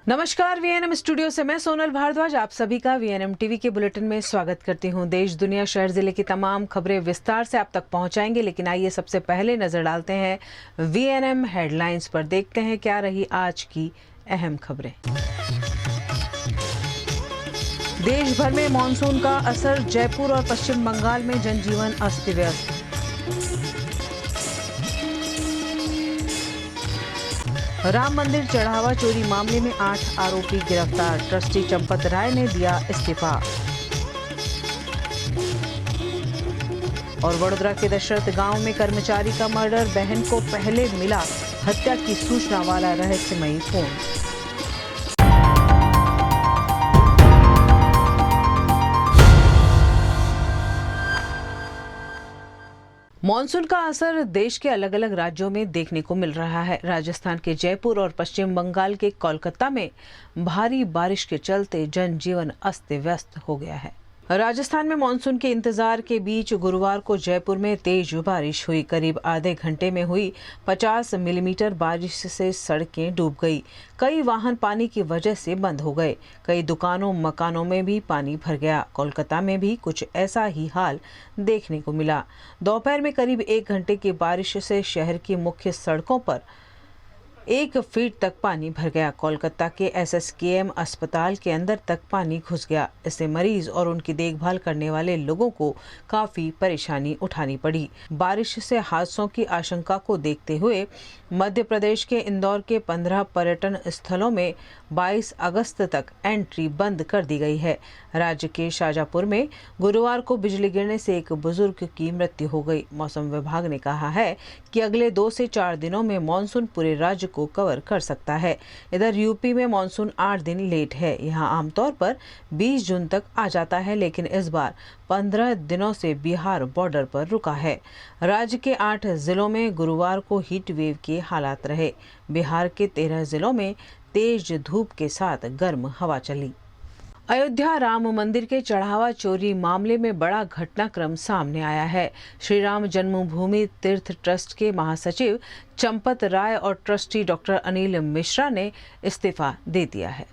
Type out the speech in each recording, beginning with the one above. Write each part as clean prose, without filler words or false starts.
नमस्कार, VNM studio से मैं सोनल भारद्वाज आप सभी का वीएनएम टीवी के बुलेटिन में स्वागत करती हूं। देश, दुनिया, शहर, जिले की तमाम खबरें विस्तार से आप तक पहुंचाएंगे, लेकिन आइए सबसे पहले नजर डालते हैं वीएनएम हेडलाइंस पर। देखते हैं क्या रही आज की अहम खबरें। देश भर में मानसून का असर, जयपुर और पश्चिम बंगाल में जनजीवन अस्त व्यस्त। राम मंदिर चढ़ावा चोरी मामले में 8 आरोपी गिरफ्तार, ट्रस्टी चंपत राय ने दिया इस्तीफा। और वडोदरा के दशरथ गांव में कर्मचारी का मर्डर, बहन को पहले मिला हत्या की सूचना वाला रहस्यमयी फोन। मॉनसून का असर देश के अलग अलग राज्यों में देखने को मिल रहा है। राजस्थान के जयपुर और पश्चिम बंगाल के कोलकाता में भारी बारिश के चलते जनजीवन अस्त व्यस्त हो गया है। राजस्थान में मानसून के इंतजार के बीच गुरुवार को जयपुर में तेज बारिश हुई। करीब आधे घंटे में हुई 50 मिलीमीटर बारिश से सड़कें डूब गई। कई वाहन पानी की वजह से बंद हो गए। कई दुकानों मकानों में भी पानी भर गया। कोलकाता में भी कुछ ऐसा ही हाल देखने को मिला। दोपहर में करीब 1 घंटे की बारिश से शहर की मुख्य सड़कों पर 1 फीट तक पानी भर गया। कोलकाता के एसएसकेएम अस्पताल के अंदर तक पानी घुस गया। इससे मरीज और उनकी देखभाल करने वाले लोगों को काफी परेशानी उठानी पड़ी। बारिश से हादसों की आशंका को देखते हुए मध्य प्रदेश के इंदौर के 15 पर्यटन स्थलों में 22 अगस्त तक एंट्री बंद कर दी गई है। राज्य के शाजापुर में गुरुवार को बिजली गिरने से एक बुजुर्ग की मृत्यु हो गई। मौसम विभाग ने कहा है कि अगले 2 से 4 दिनों में मानसून पूरे राज्य को कवर कर सकता है। इधर यूपी में मानसून 8 दिन लेट है। यहां आमतौर पर 20 जून तक आ जाता है, लेकिन इस बार 15 दिनों से बिहार बॉर्डर पर रुका है। राज्य के 8 जिलों में गुरुवार को हीट वेव के हालात रहे। बिहार के 13 जिलों में तेज धूप के साथ गर्म हवा चली। अयोध्या राम मंदिर के चढ़ावा चोरी मामले में बड़ा घटनाक्रम सामने आया है। श्री राम जन्मभूमि तीर्थ ट्रस्ट के महासचिव चंपत राय और ट्रस्टी डॉक्टर अनिल मिश्रा ने इस्तीफा दे दिया है।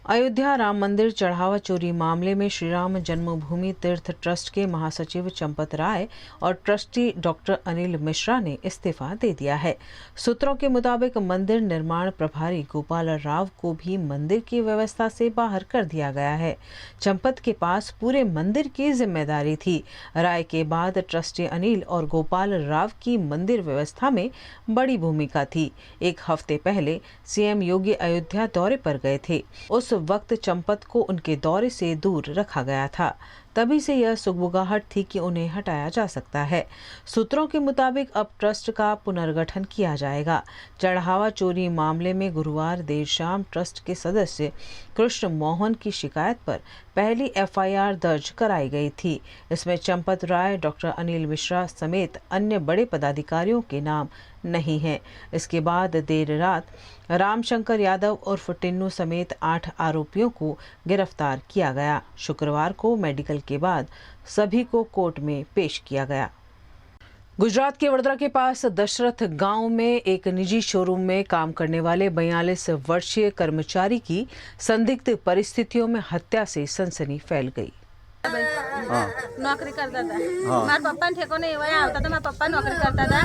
अयोध्या राम मंदिर चढ़ावा चोरी मामले में श्री राम जन्मभूमि तीर्थ ट्रस्ट के महासचिव चंपत राय और ट्रस्टी डॉक्टर अनिल मिश्रा ने इस्तीफा दे दिया है। सूत्रों के मुताबिक मंदिर निर्माण प्रभारी गोपाल राव को भी मंदिर की व्यवस्था से बाहर कर दिया गया है। चंपत के पास पूरे मंदिर की जिम्मेदारी थी। राय के बाद ट्रस्टी अनिल और गोपाल राव की मंदिर व्यवस्था में बड़ी भूमिका थी। 1 हफ्ते पहले सीएम योगी अयोध्या दौरे पर गए थे। उस वक्त चंपत को उनके दौरे से दूर रखा गया था। तभी से यह सुगबुगाहट थी कि उन्हें हटाया जा सकता है। सूत्रों के मुताबिक अब ट्रस्ट का पुनर्गठन किया जाएगा। चढ़ावा चोरी मामले में गुरुवार देर शाम ट्रस्ट के सदस्य कृष्ण मोहन की शिकायत पर पहली एफआईआर दर्ज कराई गई थी। इसमें चंपत राय, डॉक्टर अनिल मिश्रा समेत अन्य बड़े पदाधिकारियों के नाम नहीं हैं। इसके बाद देर रात रामशंकर यादव उर्फ टिन्नू समेत 8 आरोपियों को गिरफ्तार किया गया। शुक्रवार को मेडिकल के बाद सभी को कोर्ट में पेश किया गया। गुजरात के वडोदरा के पास दशरथ गांव में एक निजी शोरूम में काम करने वाले 42 वर्षीय कर्मचारी की संदिग्ध परिस्थितियों में हत्या से सनसनी फैल गई। नौकरी करता था। मार पप्पा ने ठेको नहीं वया આવતા તો મારા પપ્પા નોકરી કરતા હતા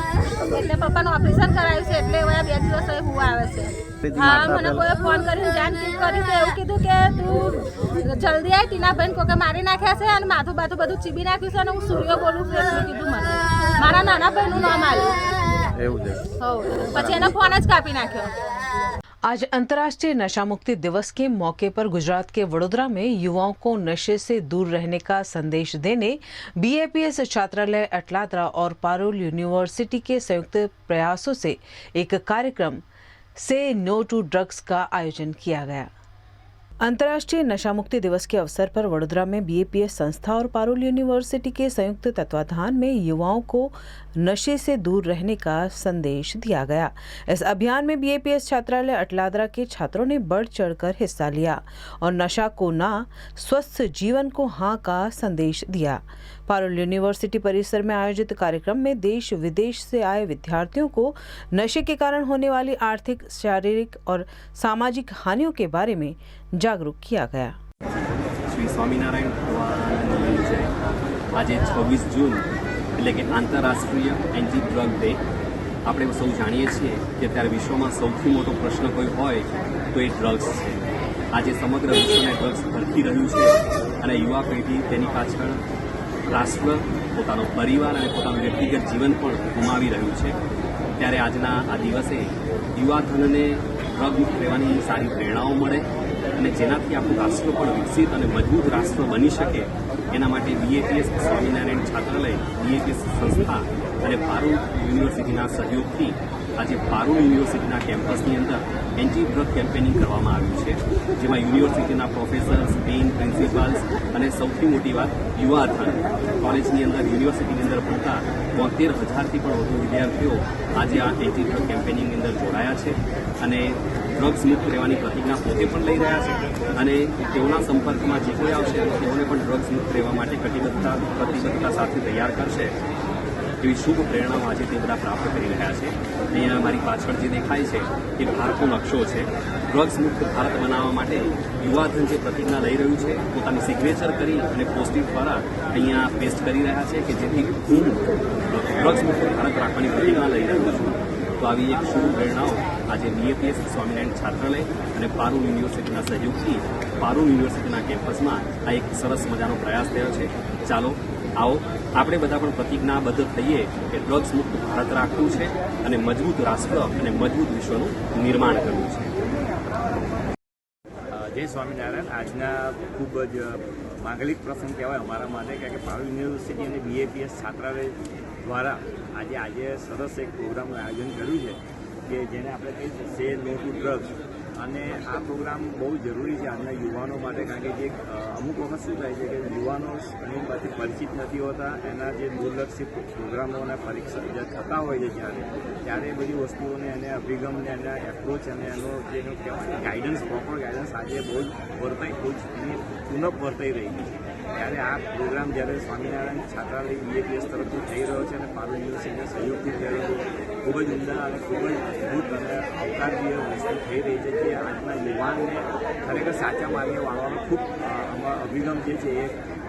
એટલે પપ્પાનું ઓપરેશન કરાવ્યું છે એટલે વયા 2 દિવસ હુआ આવે છે। હા મને કોઈ ફોન કરીને જાણ કરી છે એવું કીધું કે તું જલ્દી આય ટીના બેન કોકે મારી નાખ્યા છે અને માથું બાથું બધું ચીબી નાખ્યું છે અને હું સૂર્ય બોલું છું એટલે કીધું મને મારા નાના ભાઈનું નામ આવ્યું એવું છે। હો પછી એનો ફોન જ કાપી નાખ્યો। आज अंतर्राष्ट्रीय नशा मुक्ति दिवस के मौके पर गुजरात के वडोदरा में युवाओं को नशे से दूर रहने का संदेश देने बीएपीएस छात्रालय अटलादरा और पारुल यूनिवर्सिटी के संयुक्त प्रयासों से एक कार्यक्रम से नो टू ड्रग्स का आयोजन किया गया। अंतर्राष्ट्रीय नशा मुक्ति दिवस के अवसर पर वडोदरा में बीएपीएस संस्था और पारुल यूनिवर्सिटी के संयुक्त तत्वाधान में युवाओं को नशे से दूर रहने का संदेश दिया गया। इस अभियान में बीएपीएस छात्रालय अटलादरा के छात्रों ने बढ़ चढ़कर हिस्सा लिया और नशा को ना, स्वस्थ जीवन को हाँ का संदेश दिया। पारुल यूनिवर्सिटी परिसर में आयोजित कार्यक्रम में देश विदेश से आए विद्यार्थियों को नशे के कारण होने वाली आर्थिक, शारीरिक और सामाजिक हानियों के बारे में जागरूक किया गया। श्री स्वामीनारायण भगवानની જય। આજે 26 જૂન એટલે કે આંતરરાષ્ટ્રીય એન્ટી ડ્રગ ડે। આપણે સૌ જાણીએ છીએ કે અત્યારે વિશ્વમાં સૌથી મોટો પ્રશ્ન કોઈ હોય તો એ ડ્રગ્સ છે। આજે સમગ્ર વિશ્વને ડ્રગ્સ ભરખી રહ્યું છે અને યુવા પેઢી તેની પાછળ રાષ્ટ્ર, પોતાનો પરિવાર અને પોતાનું વ્યક્તિગત જીવન પણ ગુમાવી રહ્યું છે। ત્યારે આજના આ દિવસે યુવાધનને ડ્રગ મુક્ત રહેવાની સારી પ્રેરણાઓ મળે અને જેનાથી આપણું રાષ્ટ્ર પણ વિકસિત અને મજબૂત રાષ્ટ્ર બની શકે એના માટે બીએપીએસ સ્વામિનારાયણ છાત્રાલય, બીએપીએસ સંસ્થા અને પારુલ યુનિવર્સિટીના સહયોગથી આજે પારુલ યુનિવર્સિટીના કેમ્પસની અંદર એન્ટી ડ્રગ કેમ્પેનિંગ કરવામાં આવ્યું છે, જેમાં યુનિવર્સિટીના પ્રોફેસર્સ, ડીન, પ્રિન્સિપાલ્સ અને સૌથી મોટી વાત યુવાધન કોલેજની અંદર, યુનિવર્સિટીની અંદર ભણતા 72,000થી પણ વધુ વિદ્યાર્થીઓ આજે આ એન્ટી ડ્રગ કેમ્પેનિંગની અંદર જોડાયા છે અને ડ્રગ્સ મુક્ત રહેવાની પ્રતિજ્ઞા પોતે પણ લઈ રહ્યા છે અને તેઓના સંપર્કમાં જે કોઈ આવશે તેઓને પણ ડ્રગ્સ મુક્ત રહેવા માટે પ્રતિબદ્ધતા સાથે તૈયાર કરશે એવી શુભ પ્રેરણાઓ આજે તે બધા પ્રાપ્ત કરી રહ્યા છે। અહીંયા મારી પાછળ જે દેખાય છે એ ભારતનો નકશો છે। ડ્રગ્સ મુક્ત ભારત બનાવવા માટે યુવાધન જે પ્રતિજ્ઞા લઈ રહ્યું છે, પોતાની સિગ્નેચર કરી અને પોસ્ટિંગ દ્વારા અહીંયા પેસ્ટ કરી રહ્યા છે કે જેથી હું ડ્રગ્સ મુક્ત ભારત રાખવાની પ્રતિજ્ઞા લઈ રહ્યો છું। તો આવી એક શુભ પ્રેરણાઓ આજે બીએપીએસ સ્વામિનારાયણ છાત્રાલય અને પારુલ યુનિવર્સિટીના સહયોગથી પારુલ યુનિવર્સિટીના કેમ્પસમાં આ એક સરસ મજાનો પ્રયાસ થયો છે। ચાલો आओ આપણે બધા પણ પ્રતિજ્ઞાબદ્ધ થઈએ કે ડ્રગ્સ મુક્ત ભારત રાખવું છે અને મજબૂત રાષ્ટ્ર અને મજબૂત વિશ્વનું નિર્માણ કરવું છે। જય સ્વામિનારાયણ। આજના ખૂબ જ માંગલિક પ્રસંગ કહેવાય અમારા માટે, કારણ કે પારુલ યુનિવર્સિટી અને બીએપીએસ છાત્રાલય દ્વારા આજે સરસ એક પ્રોગ્રામનું આયોજન કર્યું છે કે જેને આપણે કહીએ છીએ સે નો ટુ ડ્રગ્સ। અને આ પ્રોગ્રામ બહુ જરૂરી છે આજના યુવાનો માટે, કારણ કે જે અમુક વખત શું થાય છે કે યુવાનો ઘણી બધી પરિચિત નથી હોતા, એના જે દુર્લક્ષિત પ્રોગ્રામો અને પરીક્ષા જે થતા હોય છે ત્યારે એ બધી વસ્તુઓને એને અભિગમને, એના એપ્રોચ અને એનો જેનો કહેવાય ગાઈડન્સ, પ્રોપર ગાઈડન્સ આજે બહુ જ એની પુનઃ વર્તાઈ રહી છે। ત્યારે આ પ્રોગ્રામ જ્યારે સ્વામિનારાયણ છાત્રાલય બીએપીએસ તરફથી થઈ રહ્યો છે અને પારુલ યુનિવર્સિટીના સહયોગથી થઈ રહ્યો છે, ખૂબ જ ઉમદા અને ખૂબ જ અદભુત અને આવકારનીય વસ્તુ થઈ રહી છે કે આજના યુવાનને ખરેખર સાચા માર્ગે વાળવાનો ખૂબ અભિગમ જે છે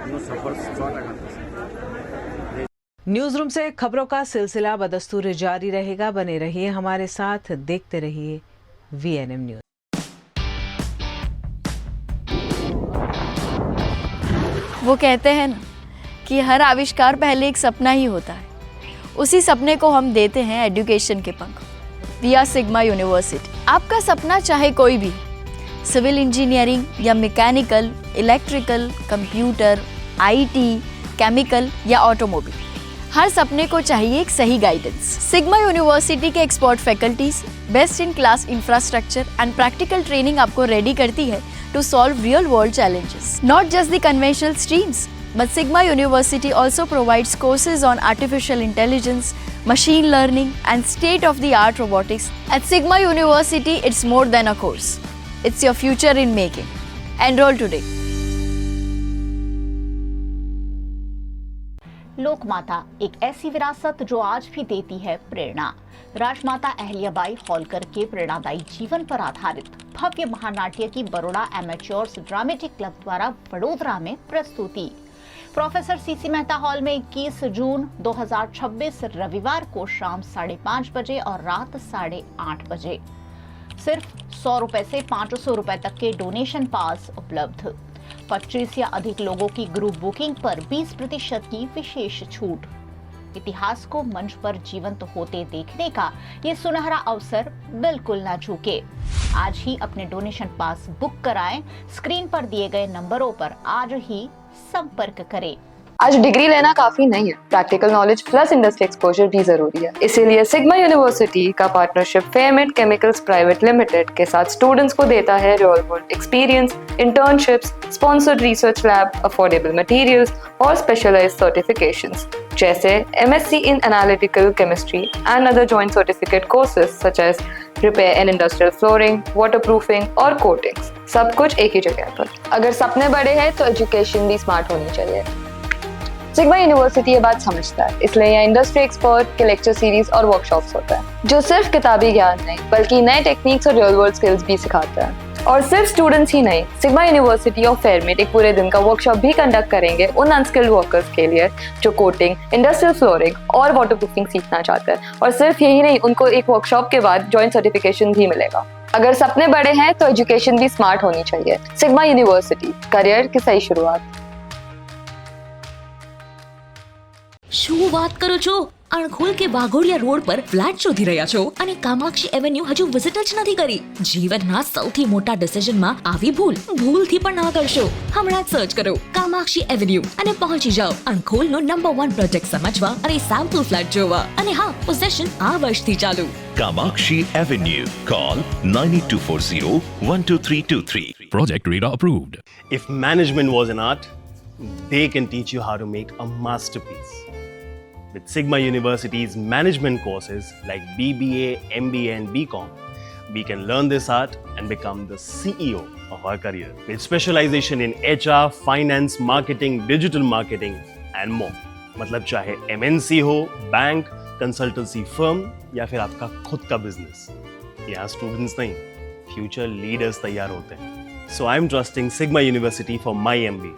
એનો સફળ 100% થશે। न्यूज रूम से खबरों का सिलसिला बदस्तूर जारी रहेगा। बने रहिए हमारे साथ, देखते रहिए वीएनएम न्यूज। वो कहते हैं ना कि हर आविष्कार पहले एक सपना ही होता है, उसी सपने को हम देते हैं एजुकेशन के पंख। We are Sigma University. आपका सपना चाहे कोई भी, सिविल इंजीनियरिंग या mechanical, electrical, computer, IT, chemical या ऑटोमोबाइल, हर सपने को चाहिए एक सही गाइडेंस। सिग्मा यूनिवर्सिटी के expert faculties, best in class infrastructure and practical training आपको रेडी करती है to solve real world challenges. Not just the conventional streams, but Sigma University also provides courses on artificial intelligence, machine learning and state-of-the-art robotics. At Sigma University, it's more than a course. It's your future in making. Enroll today. लोकमाता एक ऐसी विरासत जो आज भी देती है प्रेरणा। राजमाता अहल्याबाई होलकर के प्रेरणादायी जीवन पर आधारित भव्य महानाट्य की बड़ौदा एमेच्योर्स ड्रामेटिक क्लब द्वारा वडोदरा में प्रस्तुति प्रोफेसर सीसी मेहता हॉल में 21 जून 2026 रविवार को शाम 5:30 बजे और रात 8:30 बजे। सिर्फ 100 रुपए से 500 रुपए तक के डोनेशन पास उपलब्ध। 25 या अधिक लोगों की ग्रुप बुकिंग पर 20% की विशेष छूट। इतिहास को मंच पर जीवंत होते देखने का ये सुनहरा अवसर बिल्कुल ना चूके। आज ही अपने डोनेशन पास बुक कराएं। स्क्रीन पर दिए गए नंबरों पर आज ही संपर्क करें। आज डिग्री लेना काफी नहीं है, practical knowledge plus industry exposure भी जरूरी है। इसीलिए सिग्मा यूनिवर्सिटी का पार्टनरशिप फेयरमेड केमिकल्स प्राइवेट लिमिटेड के साथ स्टूडेंट्स को देता है real world experience, internships, sponsored research lab, affordable materials और स्पेशलाइज्ड सर्टिफिकेशंस जैसे MSc in Analytical Chemistry and other joint certificate courses such as Repair and Industrial Flooring, Waterproofing और Coatings। सब कुछ एक ही जगह पर। अगर सपने बड़े हैं तो एजुकेशन भी स्मार्ट होनी चाहिए। सिग्मा यूनिवर्सिटी ये बात समझता है, इसलिए यहाँ इंडस्ट्री एक्सपर्ट के लेक्चर सीरीज और वर्कशॉप्स होते हैं जो सिर्फ किताबी ज्ञान नहीं बल्कि नए टेक्निक्स और रियल वर्ल्ड स्किल्स भी सिखाते हैं। और सिर्फ स्टूडेंट्स ही नहीं, सिग्मा यूनिवर्सिटी और फेयरमेट एक पूरे दिन का वर्कशॉप भी कंडक्ट करेंगे उन अनस्किल्ड वर्कर्स के लिए जो कोटिंग, इंडस्ट्रियल फ्लोरिंग और वाटरप्रूफिंग सीखना चाहते हैं। और सिर्फ यही नहीं, उनको एक वर्कशॉप के बाद जॉइंट सर्टिफिकेशन भी मिलेगा। अगर सपने बड़े हैं तो एजुकेशन भी स्मार्ट होनी चाहिए। सिग्मा यूनिवर्सिटी, करियर की सही शुरुआत। શું વાત કરો છો? અણખોલ કે વાઘોડિયા રોડ પર ફ્લેટ શોધી રહ્યા છો અને કામાક્ષી એવન્યુ હજુ વિઝિટ જ નથી કરી? જીવનના સૌથી મોટા ડિસિઝનમાં આવી ભૂલથી પણ ના કરશો। હમણાં જ સર્ચ કરો કામાક્ષી એવન્યુ અને પહોંચી જાઓ અણખોલનો નંબર 1 પ્રોજેક્ટ સમજવા અને સેમ્પલ ફ્લેટ જોવા। અને હા, પોઝેશન આ વર્ષથી ચાલુ। Kamakshi Avenue. Call 9824012323. Project Radar approved. If management was an art, they can teach you how to make a masterpiece. With Sigma University's management courses like BBA, MBA and BCom, we can learn this art and become the CEO of our career. With specialization in HR, finance, marketing, digital marketing and more. मतलब चाहे MNC हो, bank, consultancy firm या फिर आपका खुद का business, यहाँ students नहीं, फ्यूचर लीडर्स तैयार होते हैं। So I'm trusting Sigma University for my MBA.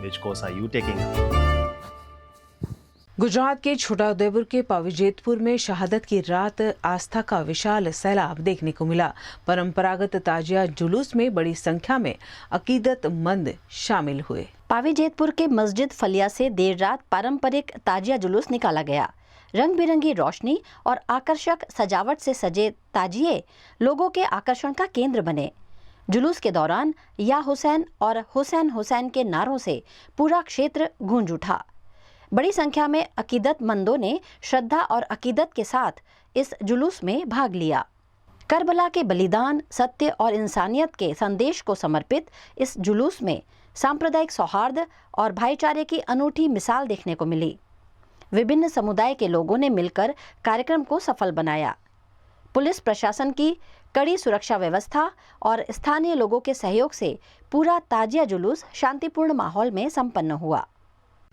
Which course are you taking up? Gujarat के छोटाउदेपुर के पावीजेतपुर में शहादत की रात आस्था का विशाल सैलाब देखने को मिला। परंपरागत ताजिया जुलूस में बड़ी संख्या में अकीदतमंद शामिल हुए। पावीजेतपुर के मस्जिद फलिया से देर रात पारंपरिक ताजिया जुलूस निकाला गया। रंग बिरंगी रोशनी और आकर्षक सजावट से सजे ताजिए लोगों के आकर्षण का केंद्र बने। जुलूस के दौरान या हुसैन और हुसैन हुसैन के नारों से पूरा क्षेत्र गूंज उठा। बड़ी संख्या में अकीदतमंदों ने श्रद्धा और अकीदत के साथ इस जुलूस में भाग लिया। करबला के बलिदान, सत्य और इंसानियत के संदेश को समर्पित इस जुलूस में सांप्रदायिक सौहार्द और भाईचारे की अनूठी मिसाल देखने को मिली। विभिन्न समुदाय के लोगों ने मिलकर कार्यक्रम को सफल बनाया। पुलिस प्रशासन की कड़ी सुरक्षा व्यवस्था और स्थानीय लोगों के सहयोग से पूरा ताजिया जुलूस शांतिपूर्ण माहौल में संपन्न हुआ।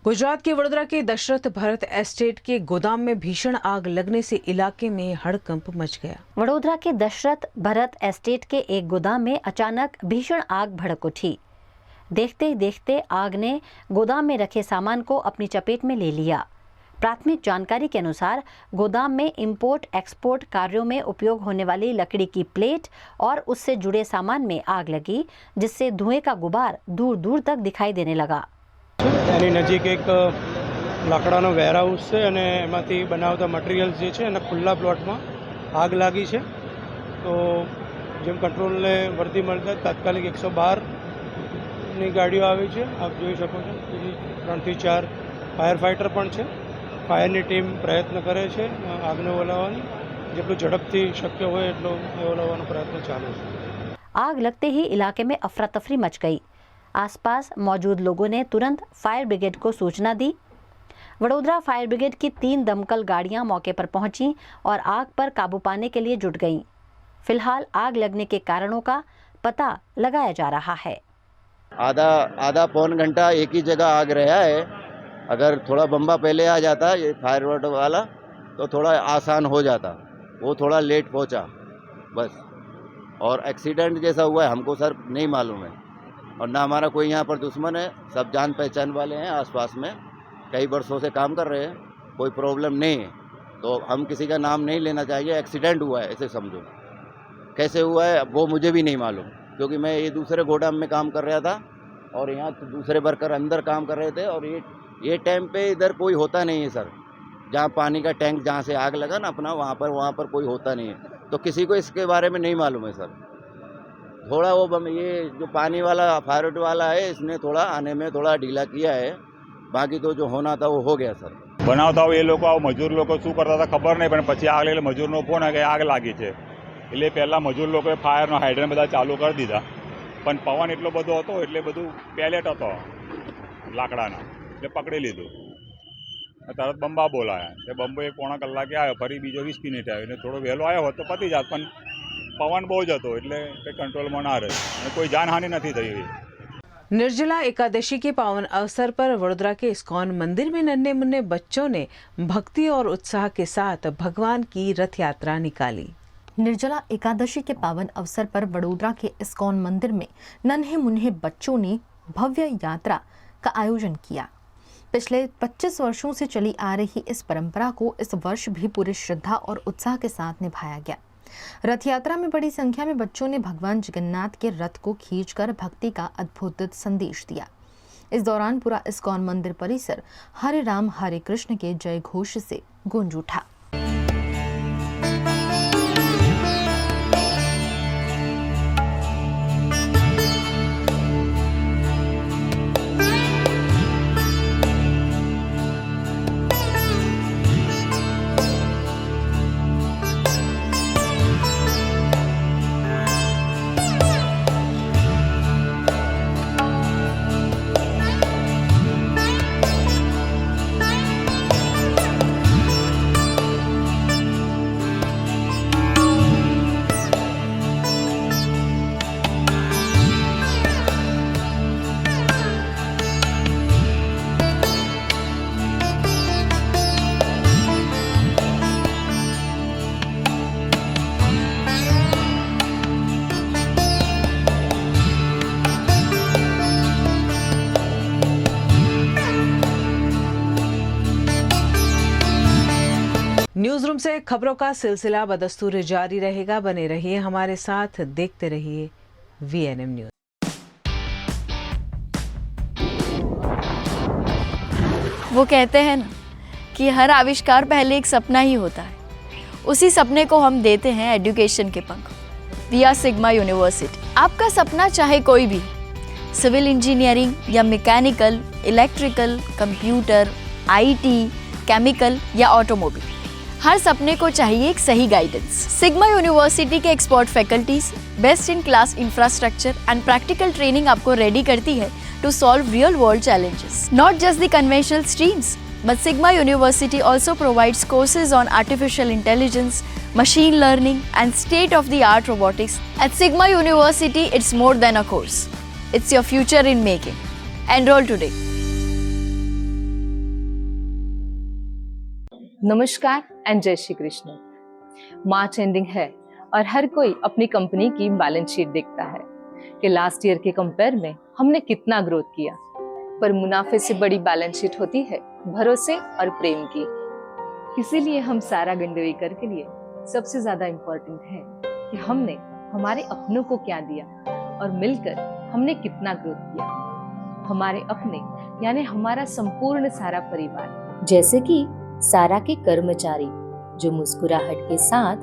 गुजरात के वडोदरा के दशरथ भरत एस्टेट के गोदाम में भीषण आग लगने से इलाके में हड़कंप मच गया। वडोदरा के दशरथ भरत एस्टेट के एक गोदाम में अचानक भीषण आग भड़क उठी। देखते ही देखते आग ने गोदाम में रखे सामान को अपनी चपेट में ले लिया। प्राथमिक जानकारी के अनुसार गोदाम में इंपोर्ट एक्सपोर्ट कार्यों में उपयोग होने वाली लकड़ी की प्लेट और उससे जुड़े सामान में आग लगी, जिससे धुएं का गुबार दूर दूर तक दिखाई देने लगा। એની નજીક એક લાકડાનો વેરહાઉસ છે અને એમાંથી બનાવતા મટીરિયલ્સ જે છે એના ખુલ્લા પ્લોટમાં આગ લાગી છે। તો જેમ કંટ્રોલને વર્દી મળતા તાત્કાલિક 112ની ગાડીઓ આવી છે। આપ જોઈ શકો છો 3 થી 4 ફાયર ફાઇટર પણ છે। ફાયરની ટીમ પ્રયત્ન કરે છે આગને ઓલવવાની, જેટલું ઝડપથી શક્ય હોય એટલો ઓલવવાનો પ્રયત્ન ચાલુ છે। आग लगते ही इलाके में अफरा तफरी मच गई। आसपास मौजूद लोगों ने तुरंत फायर ब्रिगेड को सूचना दी। वडोदरा फायर ब्रिगेड की 3 दमकल गाड़ियां मौके पर पहुंची और आग पर काबू पाने के लिए जुट गईं। फिलहाल आग लगने के कारणों का पता लगाया जा रहा है। आधा पौन घंटा एक ही जगह आग रहा है। अगर थोड़ा बम्बा पहले आ जाता ये फायर रोड वाला तो थोड़ा आसान हो जाता, वो थोड़ा लेट पहुंचा बस। और एक्सीडेंट जैसा हुआ है हमको सर नहीं मालूम है, और ना हमारा कोई यहाँ पर दुश्मन है, सब जान पहचान वाले हैं। आसपास में कई वर्षों से काम कर रहे हैं, कोई प्रॉब्लम नहीं है। तो हम किसी का नाम नहीं लेना चाहिए। एक्सीडेंट हुआ है ऐसे समझो, कैसे हुआ है वो मुझे भी नहीं मालूम, क्योंकि मैं ये दूसरे गोदाम में काम कर रहा था और यहाँ दूसरे वर्कर अंदर काम कर रहे थे। और ये टाइम पे इधर कोई होता नहीं है सर। जहाँ पानी का टैंक जहाँ से आग लगा ना अपना, वहाँ पर कोई होता नहीं है। तो किसी को इसके बारे में नहीं मालूम है सर। थोड़ा वो ये जो पानी वाला फायर वाला है इसने थोड़ा आने में थोड़ा ढीला किया है, बाकी तो जो होना था वो हो गया सर। બનાવતા હોય એ લોકો મજૂર લોકો શું કરતા હતા ખબર નહીં, પણ પછી આગ એટલે મજૂરનો ફોન કે આગ લાગી છે એટલે પહેલાં મજૂર લોકોએ ફાયરનો હાઇડ્રન્ટ બધા ચાલુ કરી દીધા, પણ પવન એટલો બધો હતો એટલે બધું પેલેટ હતો લાકડાના એટલે પકડી લીધું। તરત બંબા બોલાયા, એ બંબો 1 પોણા કલાકે આવ્યો, ફરી બીજો 20 મિનિટ આવ્યો, એટલે થોડો વહેલો આવ્યો હોત તો પતી જાત, પણ પવન બહુ જ હતો એટલે કંઈ કંટ્રોલમાં ના રહ્યો અને કોઈ જાનહાનિ નથી થઈ। निर्जला एकादशी के पावन अवसर पर वडोदरा के इस्कॉन मंदिर में नन्हे मुन्ने बच्चों ने भक्ति और उत्साह के साथ भगवान की रथ यात्रा निकाली। निर्जला एकादशी के पावन अवसर पर वडोदरा के इस्कॉन मंदिर में नन्हे मुन्ने बच्चों ने भव्य यात्रा का आयोजन किया। पिछले 25 वर्षों से चली आ रही इस परंपरा को इस वर्ष भी पूरी श्रद्धा और उत्साह के साथ निभाया गया। रथ यात्रा में बड़ी संख्या में बच्चों ने भगवान जगन्नाथ के रथ को खींचकर भक्ति का अद्भुत संदेश दिया। इस दौरान पूरा इस्कॉन मंदिर परिसर हरे राम हरे कृष्ण के जय घोष से गूंज उठा। न्यूज रूम से खबरों का सिलसिला बदस्तूर जारी रहेगा। बने रहिए हमारे साथ, देखते रहिए VNM न्यूज। वो कहते हैं ना कि हर आविष्कार पहले एक सपना ही होता है, उसी सपने को हम देते हैं एजुकेशन के पंख। We are Sigma University. आपका सपना चाहे कोई भी, सिविल इंजीनियरिंग या mechanical, electrical, computer, IT, chemical या ऑटोमोबाइल, हर सपने को चाहिए एक सही गाइडेंस। सिग्मा यूनिवर्सिटी के expert faculties, best in class infrastructure and practical training आपको रेडी करती है to solve real world challenges. Not just the conventional streams, but Sigma University also provides courses on artificial intelligence, machine learning, and state-of-the-art robotics. At Sigma University, it's more than a course. It's your future in making. Enroll today. नमस्कार and जय Shri Krishna. March ending है और हर कोई अपनी company की balance sheet देखता है कि लास्ट ईयर के कंपेयर में हमने कितना ग्रोथ किया, पर मुनाफे से बड़ी बैलेंस शीट होती है भरोसे और प्रेम की। इसीलिए हम सारा गंडवेकर के लिए सबसे ज्यादा इम्पोर्टेंट है कि हमने हमारे अपनों को क्या दिया और मिलकर हमने कितना ग्रोथ किया। हमारे अपने यानी हमारा संपूर्ण सारा परिवार, जैसे कि सारा के कर्मचारी जो मुस्कुराहट के साथ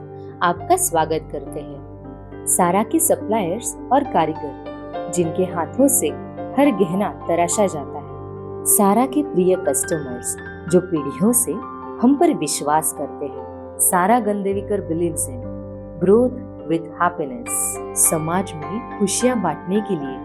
आपका स्वागत करते हैं, सारा के सप्लायर्स और कारीगर जिनके हाथों से हर गहना तराशा जाता है, सारा के प्रिय कस्टमर्स जो पीढ़ियों से हम पर विश्वास करते हैं। Sara Gandevikar believes in growth with happiness. समाज में खुशियां बांटने के लिए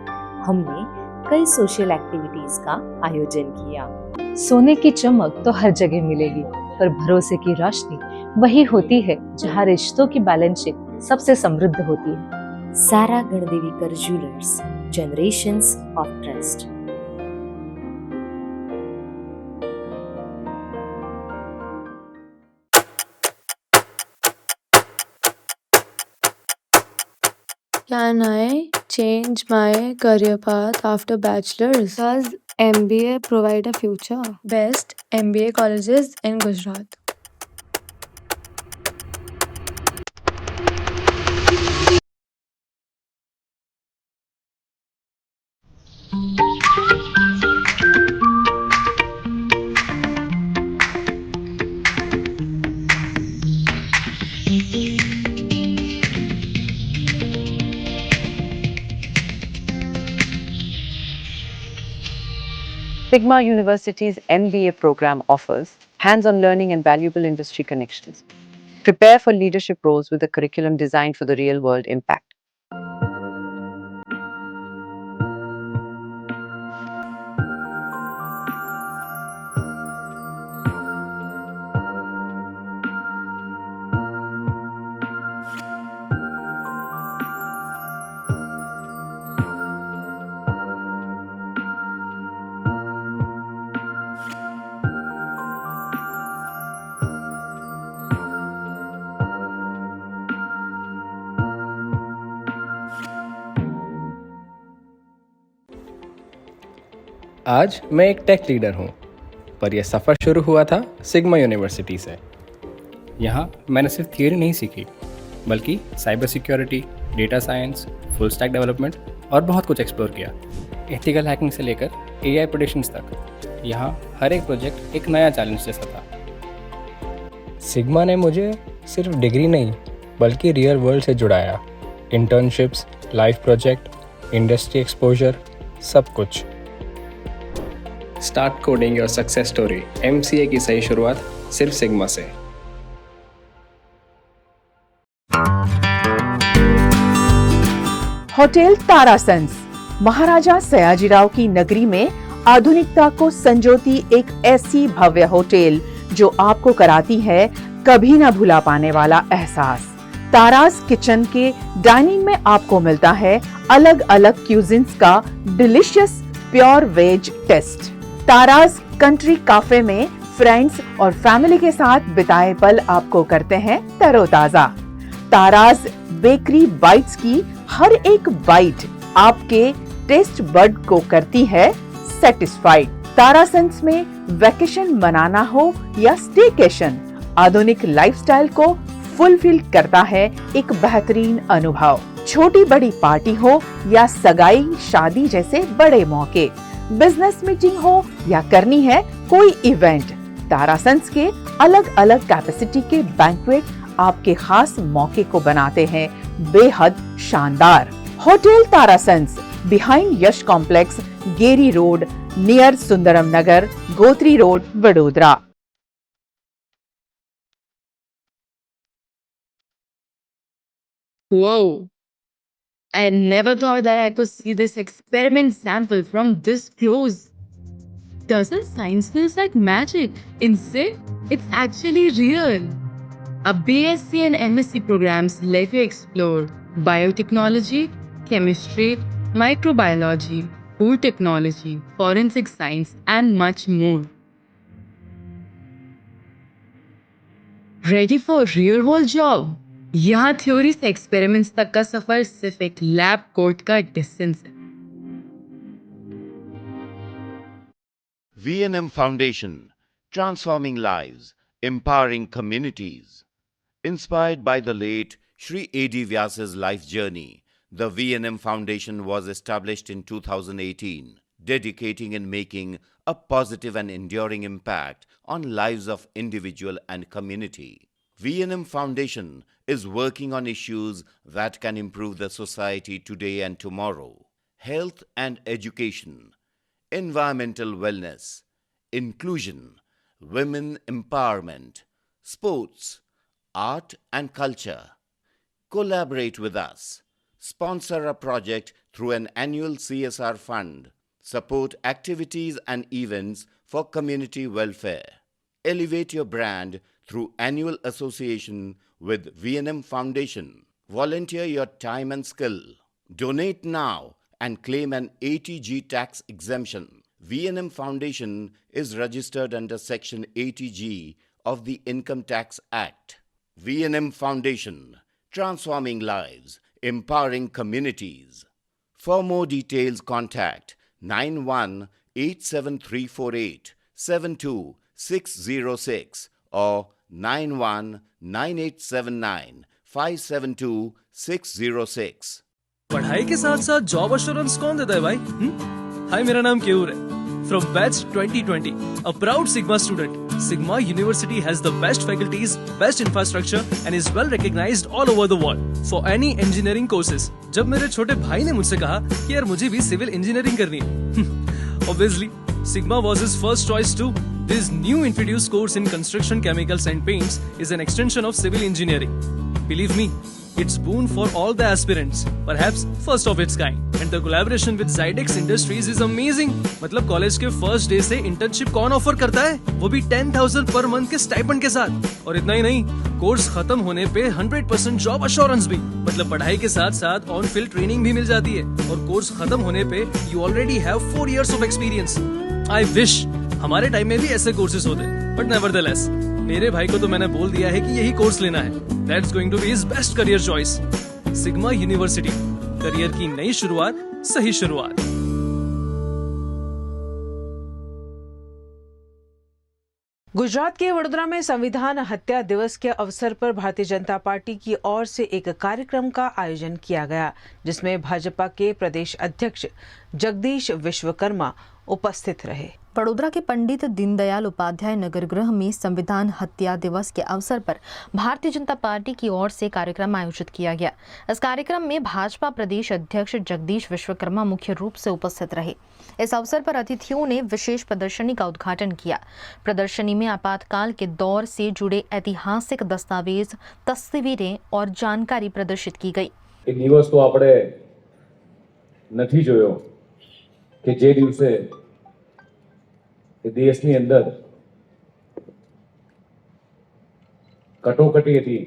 हमने कई सोशल एक्टिविटीज का आयोजन किया। सोने की चमक तो हर जगह मिलेगी, पर भरोसे की रोशनी वही होती है जहाँ रिश्तों की बैलेंस शीट सबसे समृद्ध होती है। Sara Gandevikar jewellers, generations of trust. Can I change my career path after bachelor's? Does MBA provide a future? Best MBA colleges in Gujarat. Sigma University's MBA program offers hands-on learning and valuable industry connections. Prepare for leadership roles with a curriculum designed for the real-world impact. आज मैं एक take leader हूँ, पर यह सफ़र शुरू हुआ था sigma university से। यहाँ मैंने सिर्फ थियरी नहीं सीखी, बल्कि cyber security, data science, full stack development और बहुत कुछ एक्सप्लोर किया। एथिकल हैकिंग से लेकर AI प्रेडिक्शंस तक, यहाँ हर एक प्रोजेक्ट एक नया चैलेंज जैसा था। सिग्मा ने मुझे सिर्फ डिग्री नहीं, बल्कि रियल वर्ल्ड से जुड़ाया। Internships, live project, industry exposure, सब कुछ। Start coding your success story. MCA की सही शुरुआत सिर्फ सिग्मा से। होटल तारासंस महाराजा सयाजीराव की नगरी में आधुनिकता को संजोती एक ऐसी भव्य होटल जो आपको कराती है कभी न भुला पाने वाला एहसास। तारास किचन के डाइनिंग में आपको मिलता है अलग अलग क्यूजिन्स का delicious pure veg taste. Tara's country cafe में फ्रेंड्स और फैमिली के साथ बिताए पल आपको करते हैं तरोताजा। तारास बेकरी बाइट्स की हर एक बाइट आपके टेस्ट बड को करती है सेटिस्फाइड। तारासंस में वैकेशन मनाना हो या स्टेकेशन, आधुनिक लाइफस्टाइल को फुलफिल करता है एक बेहतरीन अनुभव। छोटी बड़ी पार्टी हो या सगाई शादी जैसे बड़े मौके, बिजनेस मीटिंग हो या करनी है कोई इवेंट, तारासंस के अलग अलग कैपेसिटी के बैंक्वेट आपके खास मौके को बनाते हैं बेहद शानदार। Hotel Tarasons behind Yash complex, Geri road, near Sundaram Nagar, Gotri road, Vadodara. Whoa! I never thought that I could see this experiment sample from this close. Doesn't science feel like magic? Instead, it's actually real. Our BSc and MSc programs let you explore biotechnology, chemistry, microbiology, food technology, forensic science, and much more. Ready for a real world job? यहाँ theory से experiments तक का सफर सिर्फ एक lab coat का distance है। VNM Foundation, transforming lives, empowering communities. Inspired by the late Sri A.D. Vyasa's life journey, the VNM Foundation was established in 2018, dedicating and making a positive and enduring impact on lives of individual and community. VNM Foundation is working on issues that can improve the society today and tomorrow. Health and education, environmental wellness, inclusion, women empowerment, sports, art and culture. Collaborate with us. Sponsor a project through an annual CSR fund. Support activities and events for community welfare. Elevate your brand through annual association with VNM Foundation. Volunteer your time and skill. Donate now and claim an ATG tax exemption. VNM Foundation is registered under Section 80G of the Income Tax Act. VNM Foundation, transforming lives, empowering communities. For more details, contact 918738 72606 or 919879 572606. पढ़ाई के साथ साथ job assurance कौन देता है भाई? हाय, मेरा नाम केयूर है। From batch 2020, a proud Sigma student, Sigma University has the best faculties, best infrastructure and is well recognized all over the world for any engineering courses. जब मेरे छोटे भाई ने मुझसे कहा कि यार मुझे भी सिविल इंजीनियरिंग करनी है, obviously Sigma was his first choice too. This new introduced course in construction chemicals and paints is an extension of civil engineering. Believe me, it's boon for all the aspirants, perhaps first of its kind. And the collaboration with Zydex Industries is amazing. मतलब college के first day से internship कौन offer करता है? वो भी 10,000 per month के stipend के साथ। और इतना ही नहीं, कोर्स खत्म होने पे 100% जॉब अश्योरेंस भी। मतलब पढ़ाई के साथ साथ ऑन फील्ड ट्रेनिंग भी मिल जाती है। और कोर्स खत्म होने पे you already have 4 years of experience. I wish हमारे टाइम में भी ऐसे कोर्सेज होते, बट नेवरदलेस मेरे भाई को तो मैंने बोल दिया है कि यही कोर्स लेना है। That's going to be his best career choice. Sigma University, career की नई शुरुआत, सही शुरुआत। गुजरात के वडोदरा में संविधान हत्या दिवस के अवसर पर भारतीय जनता पार्टी की ओर से एक कार्यक्रम का आयोजन किया गया, जिसमें भाजपा के प्रदेश अध्यक्ष जगदीश विश्वकर्मा उपस्थित रहे। वडोदरा के पंडित दीनदयाल उपाध्याय नगर गृह में संविधान हत्या दिवस के अवसर पर भारतीय जनता पार्टी की ओर से कार्यक्रम आयोजित किया गया। इस कार्यक्रम में भाजपा प्रदेश अध्यक्ष जगदीश विश्वकर्मा मुख्य रूप से उपस्थित रहे। इस अवसर पर अतिथियों ने विशेष प्रदर्शनी का उद्घाटन किया। प्रदर्शनी में आपातकाल के दौर से जुड़े ऐतिहासिक दस्तावेज, तस्वीरें और जानकारी प्रदर्शित की गई। एक दिवस तो आपणे નથી જોયો કે જે દિવસે દેશની અંદર કટોકટી હતી,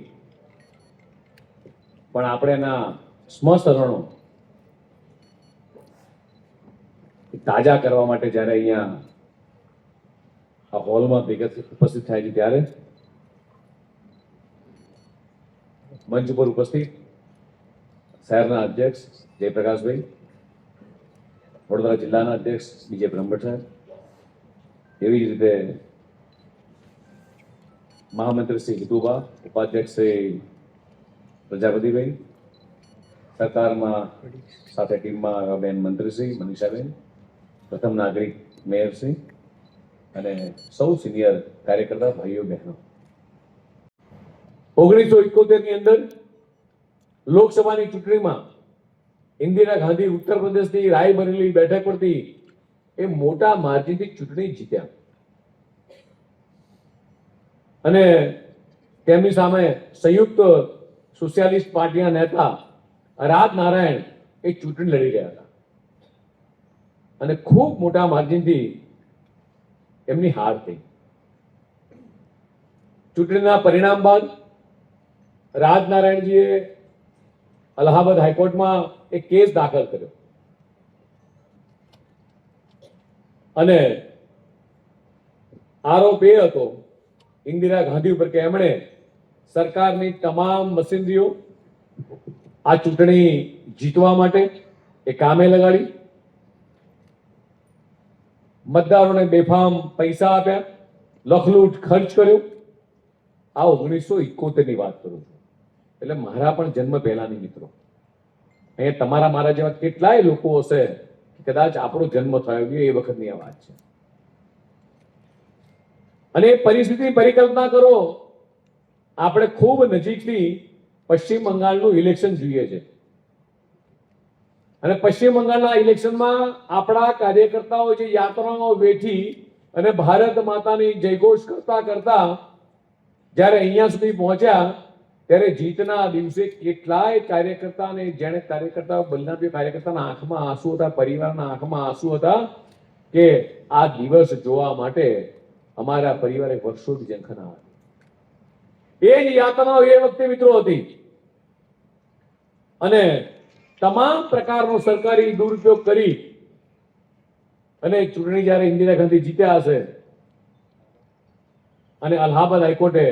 પણ આપણે એના સ્મશરણો તાજા કરવા માટે જ્યારે અહીંયા આ હોલમાં ઉપસ્થિત થાય છે, ત્યારે મંચ પર ઉપસ્થિત શહેરના અધ્યક્ષ જયપ્રકાશભાઈ, વડોદરા જિલ્લાના અધ્યક્ષ બીજે બ્રહ્મભટ્ટ સાહેબ, એવી જ રીતે મહામંત્રી શ્રી હિતુભા, ઉપાધ્યક્ષ શ્રી પ્રજાપતિભાઈ, સરકારમાં સાથે ટીમમાં બેન મંત્રીશ્રી મનીષાબેન, પ્રથમ નાગરિક મેયરશ્રી અને સૌ સિનિયર કાર્યકર્તા ભાઈઓ બહેનો, 1971 ની અંદર લોકસભાની ચૂંટણીમાં इंदिरा गांधी उत्तर प्रदेश की रायबरेली बैठक परथी ए मोटा मार्जिन थी चूंटणी जीत्या अने तेमनी सामे संयुक्त सोशियालिस्ट पार्टीना नेता राज नारायण ए चूंटणी लड़ी गया था अने खूब मोटा मार्जिन थी एमनी हार थई। चूंटणीना परिणाम बाद राज नारायणजीए अलाहाबाद हाईकोर्ट में एक केस दाखल कर्यो अने आरोप ए हतो इंदिरा गांधी पर के एमणे सरकारनी तमाम मशीनरीओ आ चूंटणी जीतवा माटे ए कामे लगाड़ी, मतदारों ने बेफाम पैसा आप्या, लखलूट खर्च कर्यो। आ 1971 ની વાત करूं છું, એટલે મારા પણ જન્મ પહેલાની મિત્રો, અહીંયા તમારા મારા જેવા કેટલાય લોકો હશે કદાચ આપણો જન્મ થયો એ વખતની આ વાત છે। અને એ પરિસ્થિતિની પરિકલ્પના કરો, આપણે ખૂબ નજીકથી પશ્ચિમ બંગાળનું ઇલેક્શન જોઈએ છે અને પશ્ચિમ બંગાળના ઇલેક્શનમાં આપણા કાર્યકર્તાઓ જે યાત્રાઓ વેઠી અને ભારત માતાની જયઘોષ કરતા કરતા જ્યારે અહીંયા સુધી પહોંચ્યા, ત્યારે જીતના દિવસે કેટલાય કાર્યકર્તા ને જેણે કાર્યકર્તા બલનાભી કાર્યકર્તાના આંખમાં આંસુ હતા, પરિવારના આંખમાં આંસુ હતા કે આ દિવસ જોવા માટે અમારા પરિવારે વર્ષોથી ઝંખના હતી। એ જ યાતનાઓ એ વખતે મિત્રો હતી અને તમામ પ્રકારનો સરકારી દુરુપયોગ કરી અને ચૂંટણી જ્યારે ઇન્દિરા ગાંધી જીત્યા હશે અને અલ્હાબાદ હાઈકોર્ટે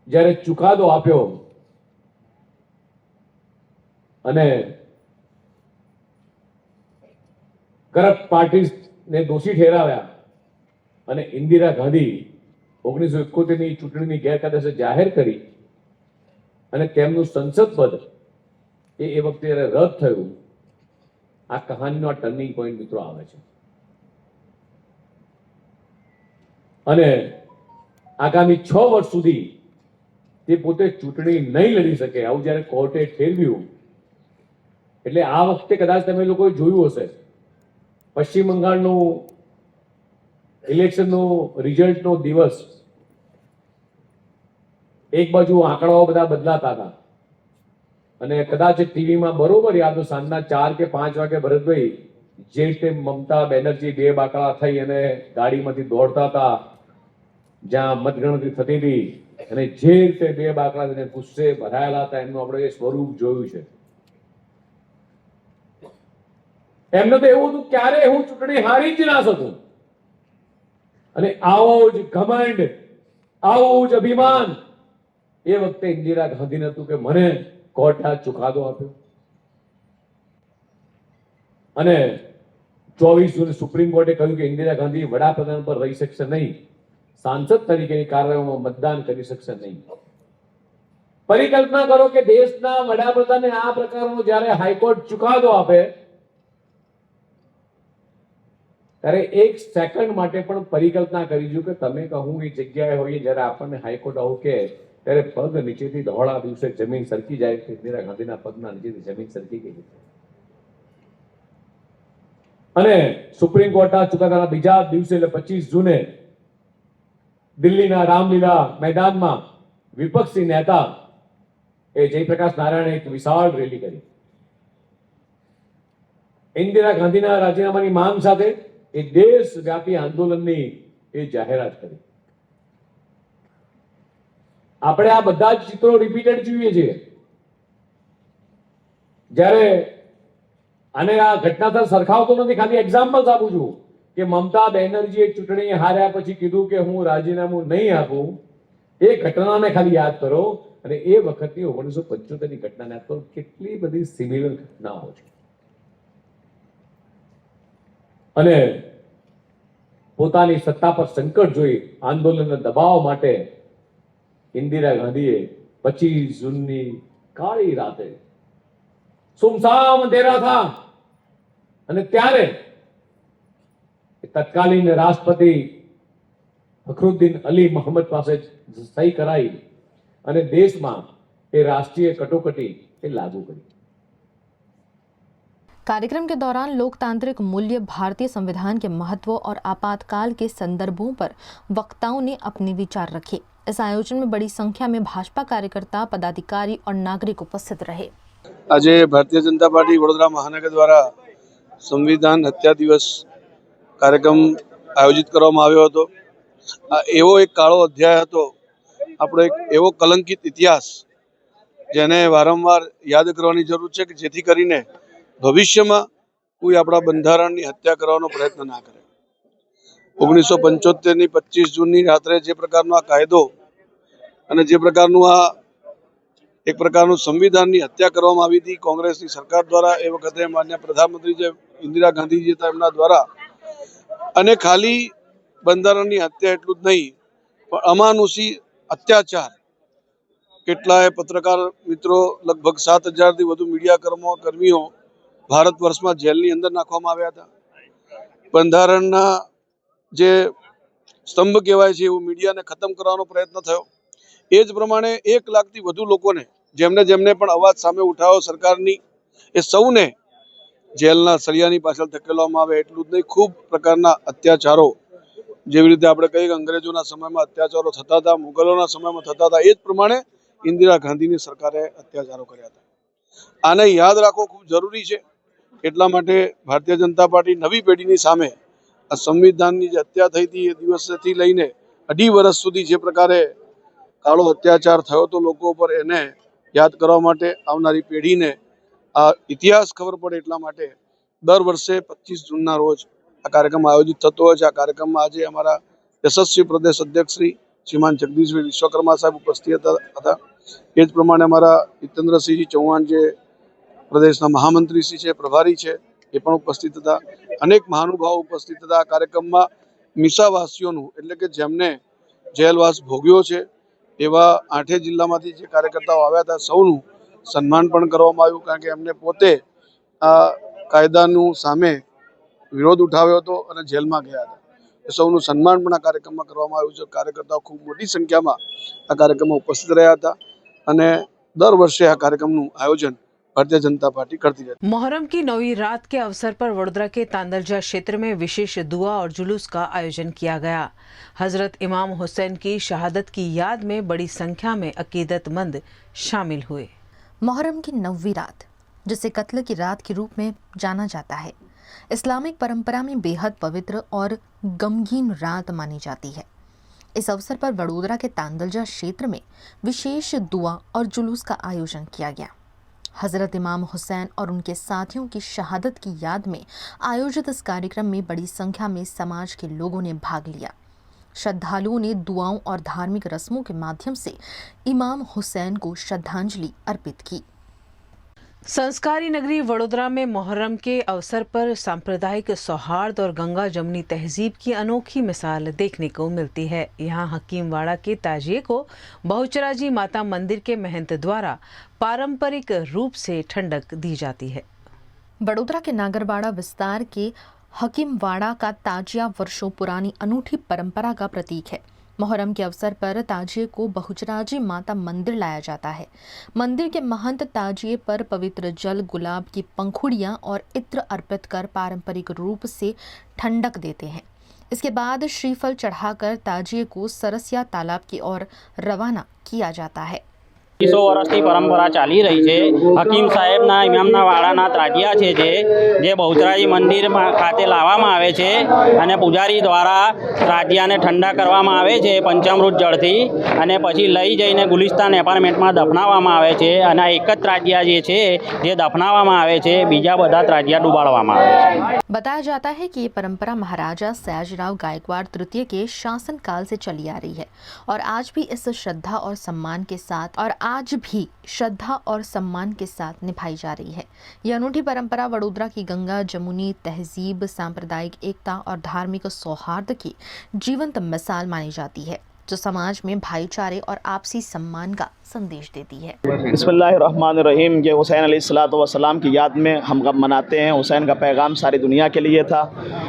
જ્યારે ચુકાદો આપ્યો અને કરપ્ટ પાર્ટીઝ ને દોષી ઠેરાવ્યા અને ઇન્દિરા ગાંધી 1971 ની ચૂંટણીની ગેરકાયદેસર જાહેર કરી અને તેમનું સંસદ પદ એ વખતે રદ થયું। આ કહાનીનો આ ટર્નિંગ પોઈન્ટ મિત્રો આવે છે અને આગામી 6 વર્ષ સુધી તે પોતે ચૂંટણી નહીં લડી શકે આવું જ્યારે કોર્ટે ઠેરવ્યું, એટલે આ વખતે કદાચ તમે લોકોએ જોયું હશે પશ્ચિમ બંગાળનું ઇલેક્શનનો રિઝલ્ટનો દિવસ, એક બાજુ આંકડાઓ બધા બદલાતા હતા અને કદાચ ટીવીમાં બરોબર યાદ હોય સાંજના 4 કે 5 વાગે ભરતભાઈ જે રીતે મમતા બેનર્જી બે બાકડા થઈ અને ગાડીમાંથી દોડતા હતા જ્યાં મતગણતરી થતી હતી અને જે રીતે બે બાકડા થઈને ગુસ્સે ભરાયેલા હતા એમનું આપણે એ સ્વરૂપ જોયું છે। એમને તો એવું હતું ક્યારે હું ચૂંટણી હારી જ ના શકું અને આવો જ ઘમંડ, આવું જ અભિમાન એ વખતે ઇન્દિરા ગાંધીને હતું કે મને કોર્ટે આ ચુકાદો આપ્યો અને 24 જૂન સુપ્રીમ કોર્ટે કહ્યું કે ઇન્દિરા ગાંધી વડાપ્રધાન પર રહી શકશે નહીં, સાંસદ તરીકેની કાર્યવાહીમાં મતદાન કરી શકશે નહીં. પરિકલ્પના કરો કે દેશના વડાપ્રધાને આ પ્રકારનો જ્યારે હાઈકોર્ટ ચુકાદો આપે ત્યારે એક સેકન્ડ માટે પણ પરિકલ્પના કરી જો કે તમે કહું એ જગ્યાએ હોઈએ જ્યારે આપણને હાઈકોર્ટ આવું કે ત્યારે પગ નીચેથી દોડા દિવસે જમીન સરકી જાય કે ઇન્દિરા ગાંધીના પગના નીચેથી જમીન સરકી ગઈ. અને સુપ્રીમ કોર્ટના ચુકાદાના બીજા દિવસે એટલે 25 જૂને દિલ્હીના રામલીલા મેદાનમાં વિપક્ષી નેતા એ જયપ્રકાશ નારાયણે એક વિશાળ રેલી કરી. ઇન્દિરા ગાંધીના રાજીનામાની માંગ સાથે એ દેશવ્યાપી આંદોલનની એ જાહેરાત કરી. આપણે આ બધા જ ચિત્રો રિપીટેડ જોઈએ છીએ. જ્યારે આને આ ઘટના સાથે સરખાવતો નથી, ખાલી એક્ઝામ્પલ્સ આપું છું કે મમતા બેનર્જીએ ચૂંટણી હાર્યા પછી કીધું કે હું રાજીનામું નહીં આપું. એ ઘટનાને ખાલી યાદ કરો અને એ વખતની 1975ની ઘટનાને યાદ કરો. કેટલી બધી સિમિલર ઘટનાઓ છે. અને પોતાની સત્તા પર સંકટ જોઈ આંદોલનને દબાવવા માટે ઇન્દિરા ગાંધીએ 25 જૂનની કાળી રાતે સુમસામ અંધેરા થા અને ત્યારે તત્કાલીન રાષ્ટ્રપતિ ફખરુદ્દીન અલી મોહમ્મદ પાસે સહી કરાઈ અને દેશમાં એ રાष्ट्रीय कटौकटी लागू करी. कार्यक्रम के दौरान लोकतांत्रिक मूल्य, भारतीय संविधान के महत्व और आपातकाल के संदर्भों पर वक्ताओं ने अपने विचार रखे. इस आयोजन में बड़ी संख्या में भाजपा कार्यकर्ता, पदाधिकारी और नागरिक उपस्थित रहे. आज भारतीय जनता पार्टी वडोदरा महानगर द्वारा संविधान हत्या दिवस कार्यक्रम आयोजित કરવામાં આવ્યો હતો. એવો એક કાળો અધ્યાય હતો, આપણો એક એવો કલંકિત ઇતિહાસ જેને વારંવાર યાદ કરવાની જરૂર છે કે જેથી કરીને ભવિષ્યમાં કોઈ આપણા બંધારણની હત્યા કરવાનો પ્રયત્ન ના કરે. 1975ની 25 જૂનની રાત્રે જે પ્રકારનો આ કાયદો અને જે પ્રકારનું આ એક પ્રકારનું સંવિધાનની હત્યા કરવામાં આવી હતી કોંગ્રેસની સરકાર દ્વારા, એ વખતે માન્ય પ્રધાનમંત્રી જે ઇન્દિરા ગાંધીજી હતા એમના દ્વારા. અને ખાલી બંધારણની હત્યા એટલું જ નહીં પણ અમાનુષી અત્યાચાર, કેટલાય પત્રકાર મિત્રો, લગભગ 7000થી વધુ મીડિયા કર્મીઓ ભારત વર્ષમાં જેલની અંદર નાખવામાં આવ્યા હતા. બંધારણના જે સ્તંભ કહેવાય છે એવું મીડિયાને ખતમ કરવાનો પ્રયત્ન થયો. એ જ પ્રમાણે 1 લાખથી વધુ લોકોને જેમને પણ અવાજ સામે ઉઠાવ્યો સરકારની, એ સૌને જેલના સળિયાની પાછળ ધકેલવામાં આવે. એટલું જ નહીં, ખૂબ પ્રકારના અત્યાચારો, જેવી રીતે આપણે કહીએ કે અંગ્રેજોના સમયમાં અત્યાચારો થતા હતા, મુગલોના સમયમાં થતા હતા, એ જ પ્રમાણે ઇન્દિરા ગાંધીની સરકારે અત્યાચારો કર્યા હતા. આને યાદ રાખવો ખૂબ જરૂરી છે. એટલા માટે ભારતીય જનતા પાર્ટી નવી પેઢીની સામે આ સંવિધાનની જે હત્યા થઈ હતી એ દિવસથી લઈને 2.5 વર્ષ સુધી જે પ્રકારે કાળો અત્યાચાર થયો તો લોકો ઉપર, એને યાદ કરવા માટે, આવનારી પેઢીને આ ઇતિહાસ ખબર પડે એટલા માટે દર વર્ષે 25 જૂનના રોજ આ કાર્યક્રમ આયોજિત થતો હોય છે. આ કાર્યક્રમમાં આજે અમારા યશસ્વી પ્રદેશ અધ્યક્ષ શ્રીમાન જગદીશભાઈ વિશ્વકર્મા સાહેબ ઉપસ્થિત હતા. એ જ પ્રમાણે અમારા જીતેન્દ્રસિંહજી ચૌહાણ જે પ્રદેશના મહામંત્રી શ્રી છે, પ્રભારી છે, એ પણ ઉપસ્થિત હતા. અનેક મહાનુભાવો ઉપસ્થિત હતા. આ કાર્યક્રમમાં મીસાવાસીઓનું, એટલે કે જેમને જેલવાસ ભોગ્યો છે એવા 8 જિલ્લામાંથી જે કાર્યકર્તાઓ આવ્યા હતા, સૌનું સન્માન પણ કરવામાં આવ્યું. કારણ કે એમને પોતે આ કાયદાનું સામે વિરોધ ઉઠાવ્યો હતો અને જેલમાં ગયા હતા. સૌનું સન્માન પણ આ કાર્યક્રમમાં કરવામાં આવ્યું છે. કાર્યકર્તાઓ ખૂબ મોટી સંખ્યામાં આ કાર્યક્રમમાં ઉપસ્થિત રહ્યા હતા અને દર વર્ષે આ કાર્યક્રમનું આયોજન भारतीय जनता पार्टी करती रहती है. मुहर्रम की 9वीं रात के अवसर पर वडोदरा के तांदलजा क्षेत्र में विशेष दुआ और जुलूस का आयोजन किया गया. हजरत इमाम हुसैन की शहादत की याद में बड़ी संख्या में अकीदतमंद शामिल हुए. मुहर्रम की 9वीं रात, जिसे कत्ल की रात के रूप में जाना जाता है, इस्लामिक परंपरा में बेहद पवित्र और गमगीन रात मानी जाती है. इस अवसर पर वडोदरा के तांदलजा क्षेत्र में विशेष दुआ और जुलूस का आयोजन किया गया. हजरत इमाम हुसैन और उनके साथियों की शहादत की याद में आयोजित इस कार्यक्रम में बड़ी संख्या में समाज के लोगों ने भाग लिया. श्रद्धालुओं ने दुआओं और धार्मिक रस्मों के माध्यम से इमाम हुसैन को श्रद्धांजलि अर्पित की. संस्कारी नगरी वडोदरा में मोहर्रम के अवसर पर सांप्रदायिक सौहार्द और गंगा जमुनी तहजीब की अनोखी मिसाल देखने को मिलती है। यहाँ हकीमवाड़ा के ताजिए को बहुचराजी माता मंदिर के महंत द्वारा पारंपरिक रूप से ठंडक दी जाती है। वडोदरा के नागरवाड़ा विस्तार के हकीमवाड़ा का ताजिया वर्षों पुरानी अनूठी परंपरा का प्रतीक है। मोहर्रम के अवसर पर ताजिए को बहुचराजी माता मंदिर लाया जाता है। मंदिर के महंत ताजिए पर पवित्र जल, गुलाब की पंखुड़ियाँ और इत्र अर्पित कर पारंपरिक रूप से ठंडक देते हैं। इसके बाद श्रीफल चढ़ाकर ताजिए को सरसिया तालाब की ओर रवाना किया जाता है। 200 વર્ષથી પરંપરા ચાલી રહી છે। હકીમ સાહેબના ઇમામના વાડાના ત્રાટિયા છે જે બહુચરાજી મંદિર ખાતે લાવવામાં આવે છે અને પૂજારી દ્વારા ત્રાટિયાને ઠંડા કરવામાં આવે છે પંચામૃત જળથી અને પછી લઈ જઈને ગુલિસ્તાન એપાર્ટમેન્ટમાં દફનાવવામાં આવે છે અને એક જ ત્રાટિયા જે દફનાવવામાં આવે છે, બીજા બધા ત્રાટિયા ડૂબાડવામાં આવે છે। बताया जाता है कि ये परंपरा महाराजा सयाजीराव गायकवाड़ तृतीय के शासनकाल से चली आ रही है और आज भी श्रद्धा और सम्मान के साथ निभाई जा रही है। यह अनूठी परंपरा वडोदरा की गंगा जमुनी तहजीब, सांप्रदायिक एकता और धार्मिक सौहार्द की जीवंत मिसाल मानी जाती है, जो समाज में भाईचारे और आपसी सम्मान का संदेश देती है। बिस्मिल्लाहिर्रहमानिर्रहीम। ये हुसैन अलैहिस्सलाम की याद में हम कब मनाते हैं। हुसैन का पैगाम सारी दुनिया के लिए था।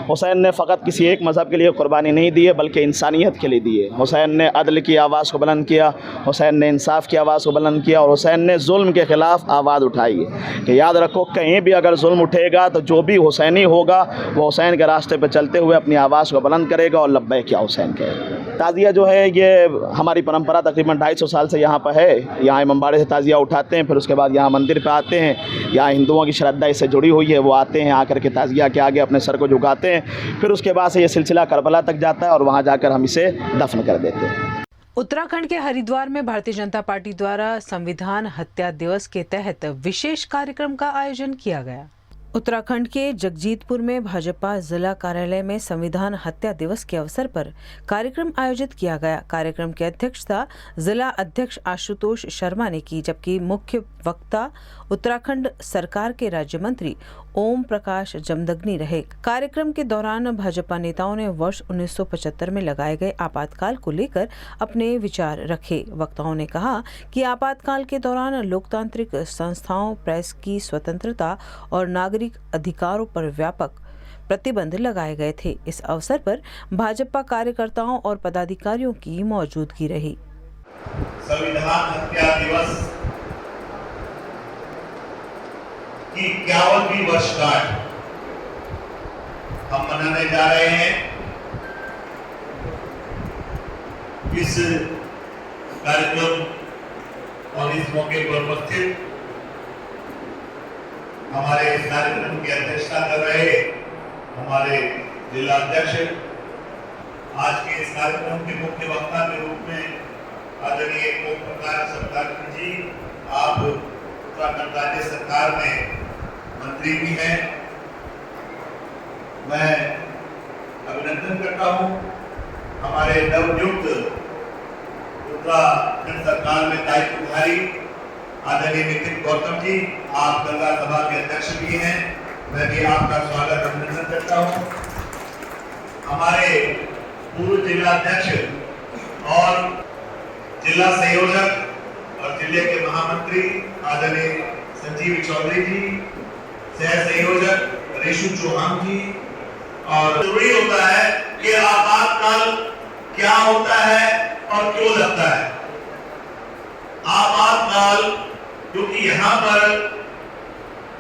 हुसैन ने फ़कत किसी एक मज़हब के लिए कुर्बानी नहीं दी है, बल्कि इंसानियत के लिए दी है। हुसैन ने अदल की आवाज़ को बुलंद किया, हुसैन ने इंसाफ की आवाज़ को बुलंद किया और हुसैन ने जुल्म के ख़िलाफ़ आवाज़ उठाई है कि याद रखो, कहीं भी अगर जुल्म उठेगा तो जो भी हुसैनी होगा वो हुसैन के रास्ते पर चलते हुए अपनी आवाज़ को बुलंद करेगा और लब्बैक या हुसैन कहेगा। ताज़िया जो है ये हमारी परंपरा तकरीबन 250 साल से यहाँ पर है। यहाँ इमामबाड़े से ताज़िया उठाते हैं, फिर उसके बाद यहाँ मंदिर पे आते हैं। यहाँ हिंदुओं की श्रद्धा इससे जुड़ी हुई है, वो आते हैं, आकर के ताज़िया के आगे अपने सर को झुकाते हैं। फिर उसके बाद से ये सिलसिला करबला तक जाता है और वहाँ जाकर हम इसे दफन कर देते हैं। उत्तराखंड के हरिद्वार में भारतीय जनता पार्टी द्वारा संविधान हत्या दिवस के तहत विशेष कार्यक्रम का आयोजन किया गया। उत्तराखंड के जगजीतपुर में भाजपा जिला कार्यालय में संविधान हत्या दिवस के अवसर पर कार्यक्रम आयोजित किया गया। कार्यक्रम की अध्यक्षता जिला अध्यक्ष आशुतोष शर्मा ने की, जबकि मुख्य वक्ता उत्तराखंड सरकार के राज्य मंत्री ओम प्रकाश जमदग्नि रहे। कार्यक्रम के दौरान भाजपा नेताओं ने वर्ष 1975 में लगाए गए आपातकाल को लेकर अपने विचार रखे। वक्ताओं ने कहा कि आपातकाल के दौरान लोकतांत्रिक संस्थाओं, प्रेस की स्वतंत्रता और नागरिक अधिकारों पर व्यापक प्रतिबंध लगाए गए थे। इस अवसर पर भाजपा कार्यकर्ताओं और पदाधिकारियों की मौजूदगी रही। संविधान हत्या दिवस की 51वीं वर्षगांठ हम मनाने जा रहे हैं। इस कार्यक्रम और इस मौके पर उपस्थित हमारे इस कार्यक्रम की अध्यक्षता कर रहे हमारे जिला अध्यक्ष, आज के इस कार्यक्रम के मुख्य वक्ता के रूप में आदरणीय ओम प्रकाश जमदग्नि जी, आप उत्तराखंड राज्य सरकार में मंत्री भी हैं। मैं अभिनंदन करता हूं हमारे नवनियुक्त उत्तराखंड सरकार में दायित्वधारी आदरणीय नितिन गौतम जी, आप गंगा सभा के अध्यक्ष भी हैं। मैं भी आपका स्वागत अभिनंदन करता हूं। हमारे पूर्व जिला अध्यक्ष और जिला संयोजक और जिले के महामंत्री आदरणीय संजीव चौधरी जी, सह संयोजक रेशु चौहान जी। और जरूरी होता है कि आपातकाल क्या होता है और क्यों लगता है। आपातकाल क्योंकि यहाँ पर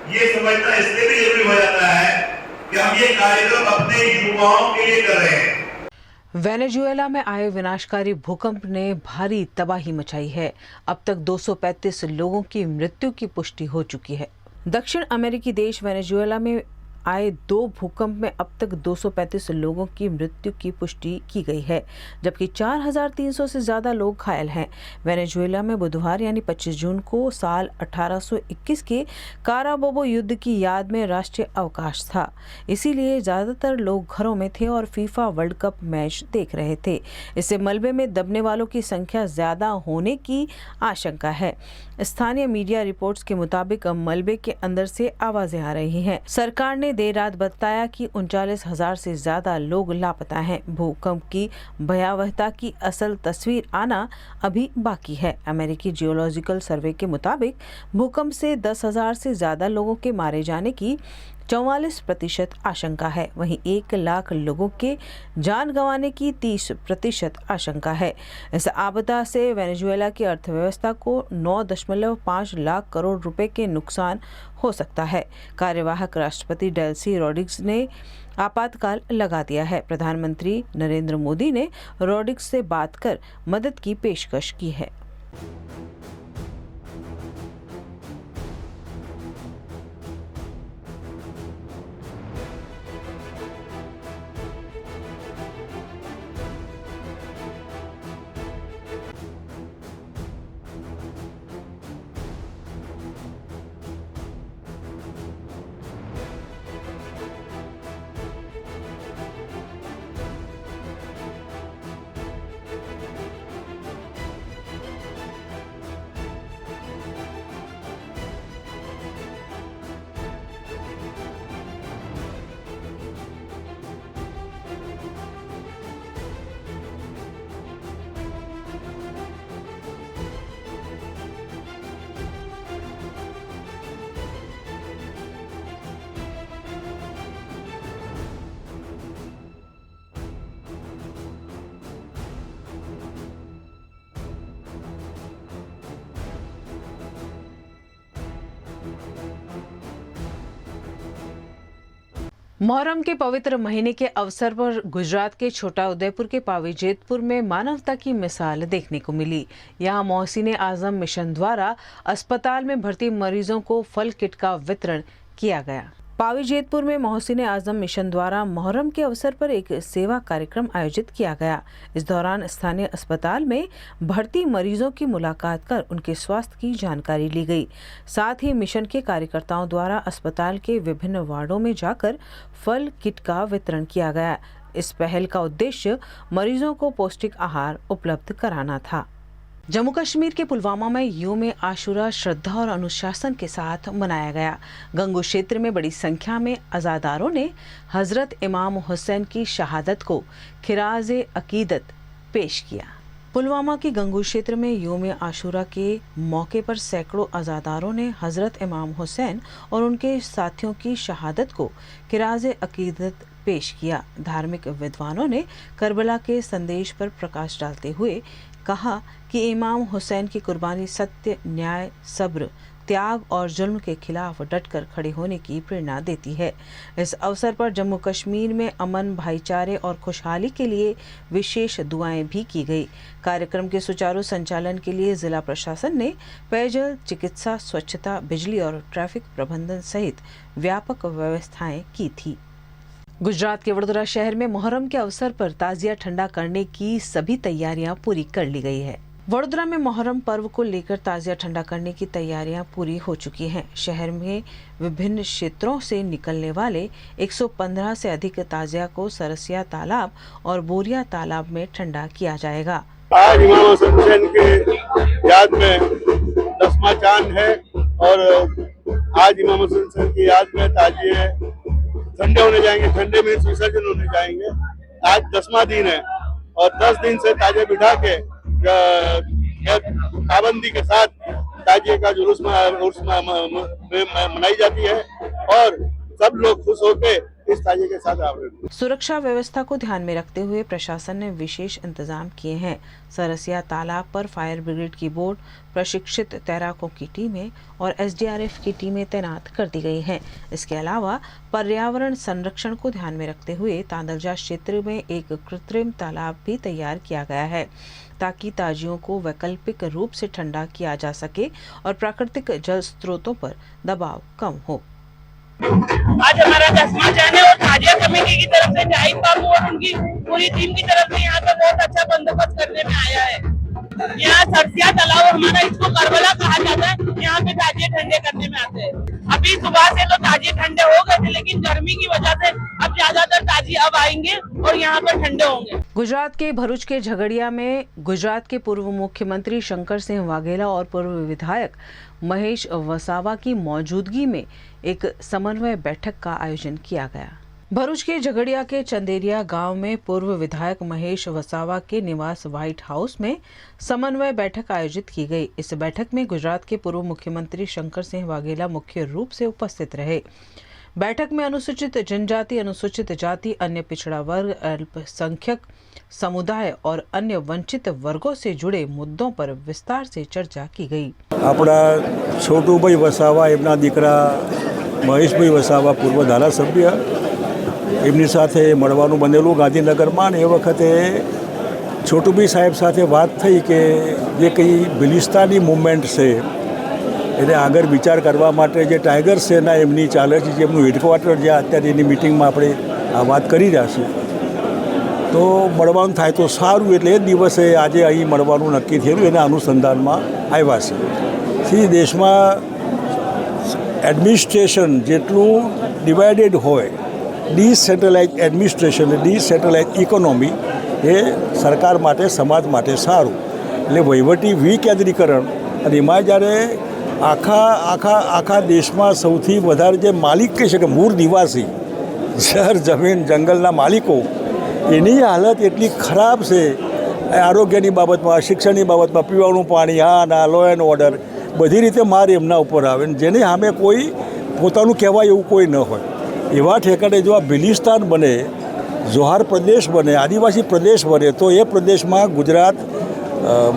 ये समझना इसलिए भी जरूरी हो जाता है कि हम ये कार्यक्रम अपने युवाओं के लिए कर रहे हैं। वेनेजुएला में आए विनाशकारी भूकंप ने भारी तबाही मचाई है। अब तक 235 लोगों की मृत्यु की पुष्टि हो चुकी है। दक्षिण अमेरिकी देश वेनेजुएला में आए 2 भूकंप में अब तक 235 लोगों की मृत्यु की पुष्टि की गई है, जबकि 4,300 से ज्यादा लोग घायल हैं। वेनेजुएला में बुधवार यानी 25 जून को साल 1821 के काराबोबो युद्ध की याद में राष्ट्रीय अवकाश था, इसीलिए ज्यादातर लोग घरों में थे और फीफा वर्ल्ड कप मैच देख रहे थे। इससे मलबे में दबने वालों की संख्या ज्यादा होने की आशंका है। स्थानीय मीडिया रिपोर्ट्स के मुताबिक मलबे के अंदर से आवाजें आ रही हैं। सरकार ने देर रात बताया कि 39,000 से ज्यादा लोग लापता हैं। भूकंप की भयावहता की असल तस्वीर आना अभी बाकी है। अमेरिकी जियोलॉजिकल सर्वे के मुताबिक भूकंप से 10,000 से ज्यादा लोगों के मारे जाने की 44% आशंका है। वहीं 1 लाख लोगों के जान गंवाने की 30% आशंका है। इस आपदा से वेनेजुएला की अर्थव्यवस्था को 9.5 लाख करोड़ रुपए के नुकसान हो सकता है। कार्यवाहक राष्ट्रपति डेल्सी रोड्रिग्स ने आपातकाल लगा दिया है। प्रधानमंत्री नरेंद्र मोदी ने रोड्रिग्स से बात कर मदद की पेशकश की है। मुहर्रम के पवित्र महीने के अवसर पर गुजरात के छोटा उदेपुर के पावीजेतपुर में मानवता की मिसाल देखने को मिली। यहाँ मोहसिन आजम मिशन द्वारा अस्पताल में भर्ती मरीजों को फल किट का वितरण किया गया। पावीजेतपुर में मोहसिन आजम मिशन द्वारा मुहर्रम के अवसर पर एक सेवा कार्यक्रम आयोजित किया गया। इस दौरान स्थानीय अस्पताल में भर्ती मरीजों की मुलाकात कर उनके स्वास्थ्य की जानकारी ली गई। साथ ही मिशन के कार्यकर्ताओं द्वारा अस्पताल के विभिन्न वार्डों में जाकर फल किट का वितरण किया गया। इस पहल का उद्देश्य मरीजों को पौष्टिक आहार उपलब्ध कराना था। जम्मू कश्मीर के पुलवामा में यौम आशुरा श्रद्धा और अनुशासन के साथ मनाया गया। गंगू क्षेत्र में बड़ी संख्या में अज़ादारों ने हजरत इमाम हुसैन की शहादत को खिराज अकीदत पेश किया। पुलवामा के गंगू क्षेत्र में यौम आशुरा के मौके पर सैकड़ों अज़ादारों ने हजरत इमाम हुसैन और उनके साथियों की शहादत को खिराज अकीदत पेश किया। धार्मिक विद्वानों ने करबला के संदेश पर प्रकाश डालते हुए कहा कि इमाम हुसैन की कुर्बानी सत्य, न्याय, सब्र, त्याग और जुल्म के खिलाफ डटकर खड़े होने की प्रेरणा देती है। इस अवसर पर जम्मू कश्मीर में अमन, भाईचारे और खुशहाली के लिए विशेष दुआएं भी की गई। कार्यक्रम के सुचारू संचालन के लिए जिला प्रशासन ने पेयजल, चिकित्सा, स्वच्छता, बिजली और ट्रैफिक प्रबंधन सहित व्यापक व्यवस्थाएं की थी। गुजरात के वडोदरा शहर में मुहर्रम के अवसर पर ताजिया ठंडा करने की सभी तैयारियां पूरी कर ली गई है। वडोदरा में मुहर्रम पर्व को लेकर ताजिया ठंडा करने की तैयारियां पूरी हो चुकी हैं। शहर में विभिन्न क्षेत्रों से निकलने वाले 115 से अधिक ताजिया को सरसिया तालाब और बोरिया तालाब में ठंडा किया जाएगा। आज इमाम हुसैन के याद में 10वां चांद है और आज इमाम हुसैन की याद में ताजिए ठंडे होने जाएंगे। ठंडे में विसर्जन होने जाएंगे। आज 10वां दिन है और 10 दिन से ताजिए बिठा के पाबंदी के साथ ताजिए का जुलूस मनाई जाती है और सब लोग खुश होकर इस ताजिए के साथ आवे। सुरक्षा व्यवस्था को ध्यान में रखते हुए प्रशासन ने विशेष इंतजाम किए हैं। सरसिया तालाब पर फायर ब्रिगेड की बोट, प्रशिक्षित तैराकों की टीमें और SDRF की टीमें तैनात कर दी गई हैं। इसके अलावा पर्यावरण संरक्षण को ध्यान में रखते हुए तांदलजा क्षेत्र में एक कृत्रिम तालाब भी तैयार किया गया है ताकि ताजियों को वैकल्पिक रूप से ठंडा किया जा सके और प्राकृतिक जल स्रोतों पर दबाव कम हो। आज हमारा 10वां चरण है और ताजिया कमेटी की तरफ से जाहिद बाबू और उनकी पूरी टीम की तरफ से यहाँ पे बहुत अच्छा बंदोबस्त करने में आया है। यहाँ सरसिया तालाब हमारा, इसको करबला कहा जाता है, यहाँ पे ताजिए ठंडे करने में आते हैं। अभी सुबह से तो ताजिए ठंडे हो गए थे, लेकिन गर्मी की वजह से अब ज्यादातर ताजिए अब आएंगे और यहाँ पर ठंडे होंगे। गुजरात के भरूच के झगड़िया में गुजरात के पूर्व मुख्यमंत्री शंकर सिंह वाघेला और पूर्व विधायक महेश वसावा की मौजूदगी में एक समन्वय बैठक का आयोजन किया गया। भरूच के झगड़िया के चंदेरिया गांव में पूर्व विधायक महेश वसावा के निवास व्हाइट हाउस में समन्वय बैठक आयोजित की गई। इस बैठक में गुजरात के पूर्व मुख्यमंत्री शंकर सिंह वाघेला मुख्य रूप से उपस्थित रहे। बैठक में अनुसूचित जनजाति, अनुसूचित जाति, अन्य पिछड़ा वर्ग, अल्पसंख्यक समुदाय और अन्य वंचित वर्गों से जुड़े मुद्दों पर विस्तार से चर्चा की गई। अपना छोटूभाई वसावा, एमना दीकरा महेशभाई वसावा पूर्व धारासभ्य, એમની સાથે મળવાનું બનેલું ગાંધીનગરમાં ને એ વખતે છોટુભાઈ સાહેબ સાથે વાત થઈ કે જે કંઈ બિલિસ્તાની મુવમેન્ટ છે એને આગળ વિચાર કરવા માટે જે ટાઈગર સેના એમની ચાલે છે, જેમનું હેડક્વાર્ટર જ્યાં અત્યારે એની મિટિંગમાં આપણે આ વાત કરી રહ્યા છીએ, તો મળવાનું થાય તો સારું, એટલે એ દિવસે આજે અહીં મળવાનું નક્કી થયેલું, એના અનુસંધાનમાં આવ્યા છે। થી દેશમાં એડમિનિસ્ટ્રેશન જેટલું ડિવાઇડેડ હોય, ડિસેન્ટ્રલાઇઝ એડમિનિસ્ટ્રેશન, ડિસેન્ટ્રલાઇઝ ઇકોનોમી એ સરકાર માટે, સમાજ માટે સારું। એટલે વહીવટી વિકેન્દ્રીકરણ અને એમાં જ્યારે આખા દેશમાં સૌથી વધારે જે માલિક કહી શકે, મૂળ નિવાસી, શહેર, જમીન, જંગલના માલિકો, એની હાલત એટલી ખરાબ છે આરોગ્યની બાબતમાં, શિક્ષણની બાબતમાં, પીવાનું પાણી, હા ના, લો એન્ડ ઓર્ડર, બધી રીતે માર એમના ઉપર આવે ને જેની સામે કોઈ પોતાનું કહેવાય એવું કોઈ ન હોય। એવા ઠેકાણે જો આ બિલિસ્તાન બને, જોહાર પ્રદેશ બને, આદિવાસી પ્રદેશ બને, તો એ પ્રદેશમાં ગુજરાત,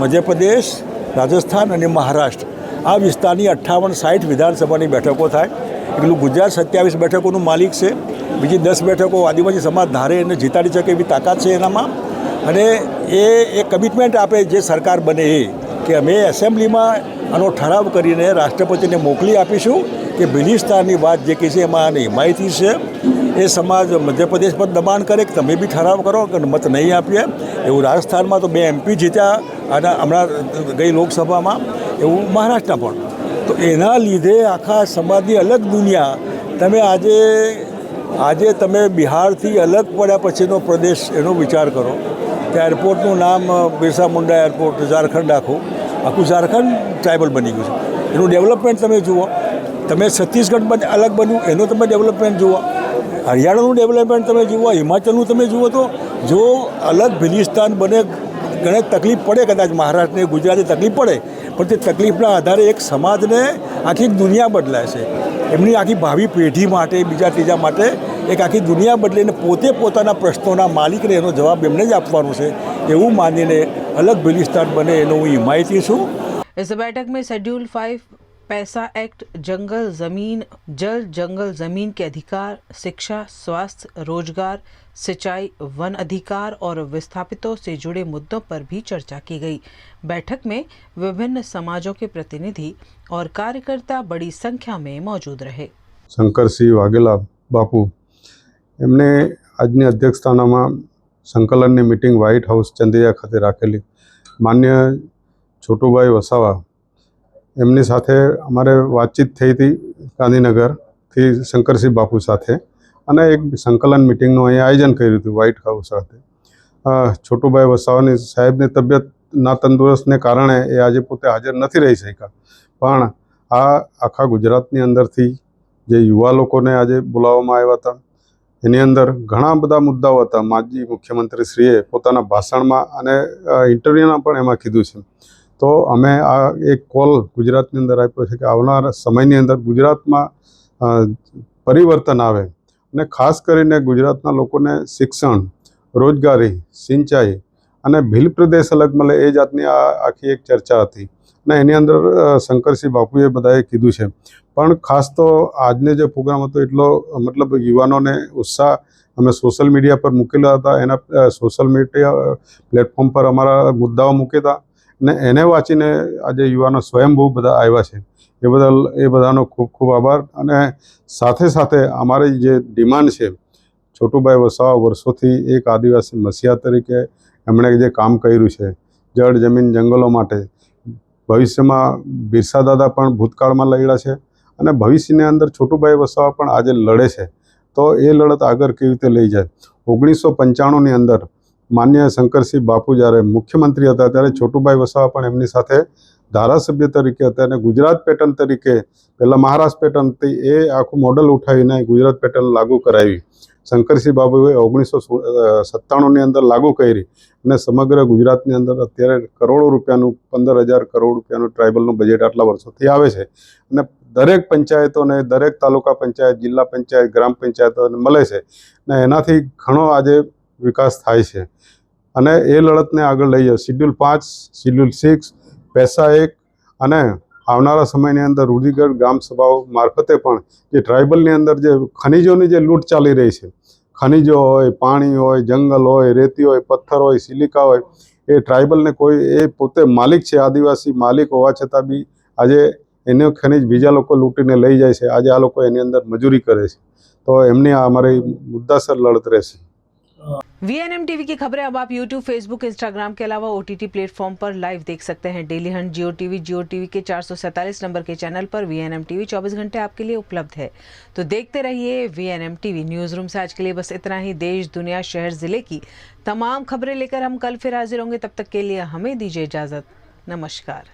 મધ્યપ્રદેશ, રાજસ્થાન અને મહારાષ્ટ્ર આ વિસ્તારની 58-60 વિધાનસભાની બેઠકો થાય। એટલું ગુજરાત 27 બેઠકોનું માલિક છે, બીજી 10 બેઠકો આદિવાસી સમાજ ધારે એને જીતાડી શકે એવી તાકાત છે એનામાં। અને એ કમિટમેન્ટ આપે જે સરકાર બને એ કે અમે એસેમ્બલીમાં આનો ઠરાવ કરીને રાષ્ટ્રપતિને મોકલી આપીશું કે બિલિસ્તાનની વાત જે કહી છે એમાં આની હિમાયતી છે। એ સમાજ મધ્યપ્રદેશ પર દબાણ કરે કે તમે બી ઠરાવ કરો કે મત નહીં આપીએ, એવું રાજસ્થાનમાં તો 2 MP જીત્યા અને હમણાં ગઈ લોકસભામાં, એવું મહારાષ્ટ્રના પણ। તો એના લીધે આખા સમાજની અલગ દુનિયા, તમે આજે તમે બિહારથી અલગ પડ્યા પછીનો પ્રદેશ એનો વિચાર કરો કે એરપોર્ટનું નામ બિરસા મુંડા એરપોર્ટ, ઝારખંડ આખું ઝારખંડ ટ્રાઇબલ બની ગયું છે, એનું ડેવલપમેન્ટ તમે જુઓ। તમે છત્તીસગઢમાં અલગ બન્યું, એનું તમે ડેવલપમેન્ટ જુઓ, હરિયાણાનું ડેવલપમેન્ટ તમે જુઓ, હિમાચલનું તમે જુઓ। તો જો અલગ બિલિસ્તાન બને, ઘણી તકલીફ પડે, કદાચ મહારાષ્ટ્રને, ગુજરાતને તકલીફ પડે, પણ તે તકલીફના આધારે એક સમાજને આખી દુનિયા બદલાય છે। એમની આખી ભાવિ પેઢી માટે, બીજા ત્રીજા માટે એક આખી દુનિયા બદલીને પોતે પોતાના પ્રશ્નોના માલિકને એનો જવાબ એમને જ આપવાનો છે એવું માનીને अलग बिलिस्तान बने एनो हूँ हिमायती छूँ। इस बैठक में शेड्यूल 5 पैसा एक्ट, जंगल जमीन, जंगल जमीन के अधिकार, शिक्षा, स्वास्थ्य, रोजगार, सिंचाई, वन अधिकार और विस्थापितों से जुड़े मुद्दों पर भी चर्चा की गई। बैठक में विभिन्न समाजों के प्रतिनिधि और कार्यकर्ता बड़ी संख्या में मौजूद रहे। शंकर सिंह वाघेला बापू एमने आजनी अध्यक्षस्थानामां संकलननी मीटिंग व्हाइट हाउस चंदेरिया खाते राखेली। मान्य छोटूभाई वसावा एमनी साथे अमारे बातचीत थई थी गांधीनगर थी शंकरसिंह बापू साथे अने एक संकलन मीटिंगनुं अहीं आयोजन कर्युं हतुं व्हाइट हाउस खाते। छोटूभाई वसावानी साहेबनी तबियत ना तंदुरस्तने कारणे ए आजे पोते हाजर नथी रही शक्या, पण आ आखा गुजरातनी अंदरथी जे युवा लोकोने आजे बोलाववामां आव्या हता एनी अंदर घणा बधा मुद्दाओ हता। माजी मुख्यमंत्रीश्रीए पोताना भाषणमां अने इंटरव्यूमां पण एमां कीधुं छे। तो अमे आ एक कॉल गुजरातनी अंदर आप्यो छे के आवनारा समयनी अंदर गुजरातमां परिवर्तन आवे अने खास करीने गुजरातना लोकोने शिक्षण, रोजगारी, सिंचाई अने भील प्रदेश अलग मळे ए जातनी आखी एक चर्चा हती अने एनी अंदर शंकरसिंह बापूए बधाए कीधुं छे। पण खास तो आजने जो प्रोग्राम हतो एटलो मतलब युवानोने उत्साह अमे सोशल मीडिया पर मूकेला हता। एना सोशल मीडिया प्लेटफॉर्म पर अमारा मुद्दाओ मूक्या हता ને એને વાંચીને આજે યુવાનો સ્વયંભૂ બધા આવ્યા છે એ બદલ એ બધાનો ખૂબ ખૂબ આભાર. અને સાથે સાથે અમારી જે ડિમાન્ડ છે, છોટુભાઈ વસાવા વર્ષોથી એક આદિવાસી મસીહા તરીકે એમણે જે કામ કર્યું છે જળ જમીન જંગલો માટે, ભવિષ્યમાં બિરસા દાદા પણ ભૂતકાળમાં લડ્યા છે અને ભવિષ્યની અંદર છોટુભાઈ વસાવા પણ આજે લડે છે. તો એ લડત આગળ કેવી રીતે લઈ જાય. 1995ની અંદર માન્ય શંકરસિંહ બાપુ જ્યારે મુખ્યમંત્રી હતા ત્યારે છોટુભાઈ વસાવા પણ એમની સાથે ધારાસભ્ય તરીકે હતા અને ગુજરાત પેટર્ન તરીકે પહેલાં મહારાષ્ટ્ર પેટર્ન હતી એ આખું મોડલ ઉઠાવીને ગુજરાત પેટર્ન લાગુ કરાવી. શંકરસિંહ બાબુએ 1997ની અંદર લાગુ કરી અને સમગ્ર ગુજરાતની અંદર અત્યારે કરોડો રૂપિયાનું 15,000 કરોડ રૂપિયાનું ટ્રાઇબલનું બજેટ આટલા વર્ષોથી આવે છે અને દરેક પંચાયતોને, દરેક તાલુકા પંચાયત, જિલ્લા પંચાયત, ગ્રામ પંચાયતોને મળે છે ને એનાથી ઘણો આજે વિકાસ થાય છે અને એ લડતને આગળ લઈ જાય. શિડ્યુલ 5, શિડ્યુલ 6, પૈસા 1 અને આવનારા સમયની અંદર રૂઢિગત ગ્રામ સભાઓ મારફતે પણ જે ટ્રાઇબલની અંદર જે ખનિજોની જે લૂંટ ચાલી રહી છે, ખનિજો હોય, પાણી હોય, જંગલ હોય, રેતી હોય, પથ્થર હોય, સિલિકા હોય, એ ટ્રાઇબલને કોઈ એ પોતે માલિક છે, આદિવાસી માલિક હોવા છતાં બી આજે એનો ખનિજ બીજા લોકો લૂંટીને લઈ જાય છે. આજે આ લોકો એની અંદર મજૂરી કરે છે. તો એમની આ અમારી મુદ્દાસર લડત રહેશે. VNM टीवी की खबरें अब आप YouTube, Facebook, Instagram के अलावा OTT प्लेटफॉर्म पर लाइव देख सकते हैं. डेली हंट जियो टीवी के 447 नंबर के चैनल पर VNM टीवी 24 घंटे आपके लिए उपलब्ध है. तो देखते रहिए VNM टीवी. न्यूज रूम से आज के लिए बस इतना ही. देश, दुनिया, शहर, जिले की तमाम खबरें लेकर हम कल फिर हाजिर होंगे. तब तक के लिए हमें दीजिए इजाजत. नमस्कार.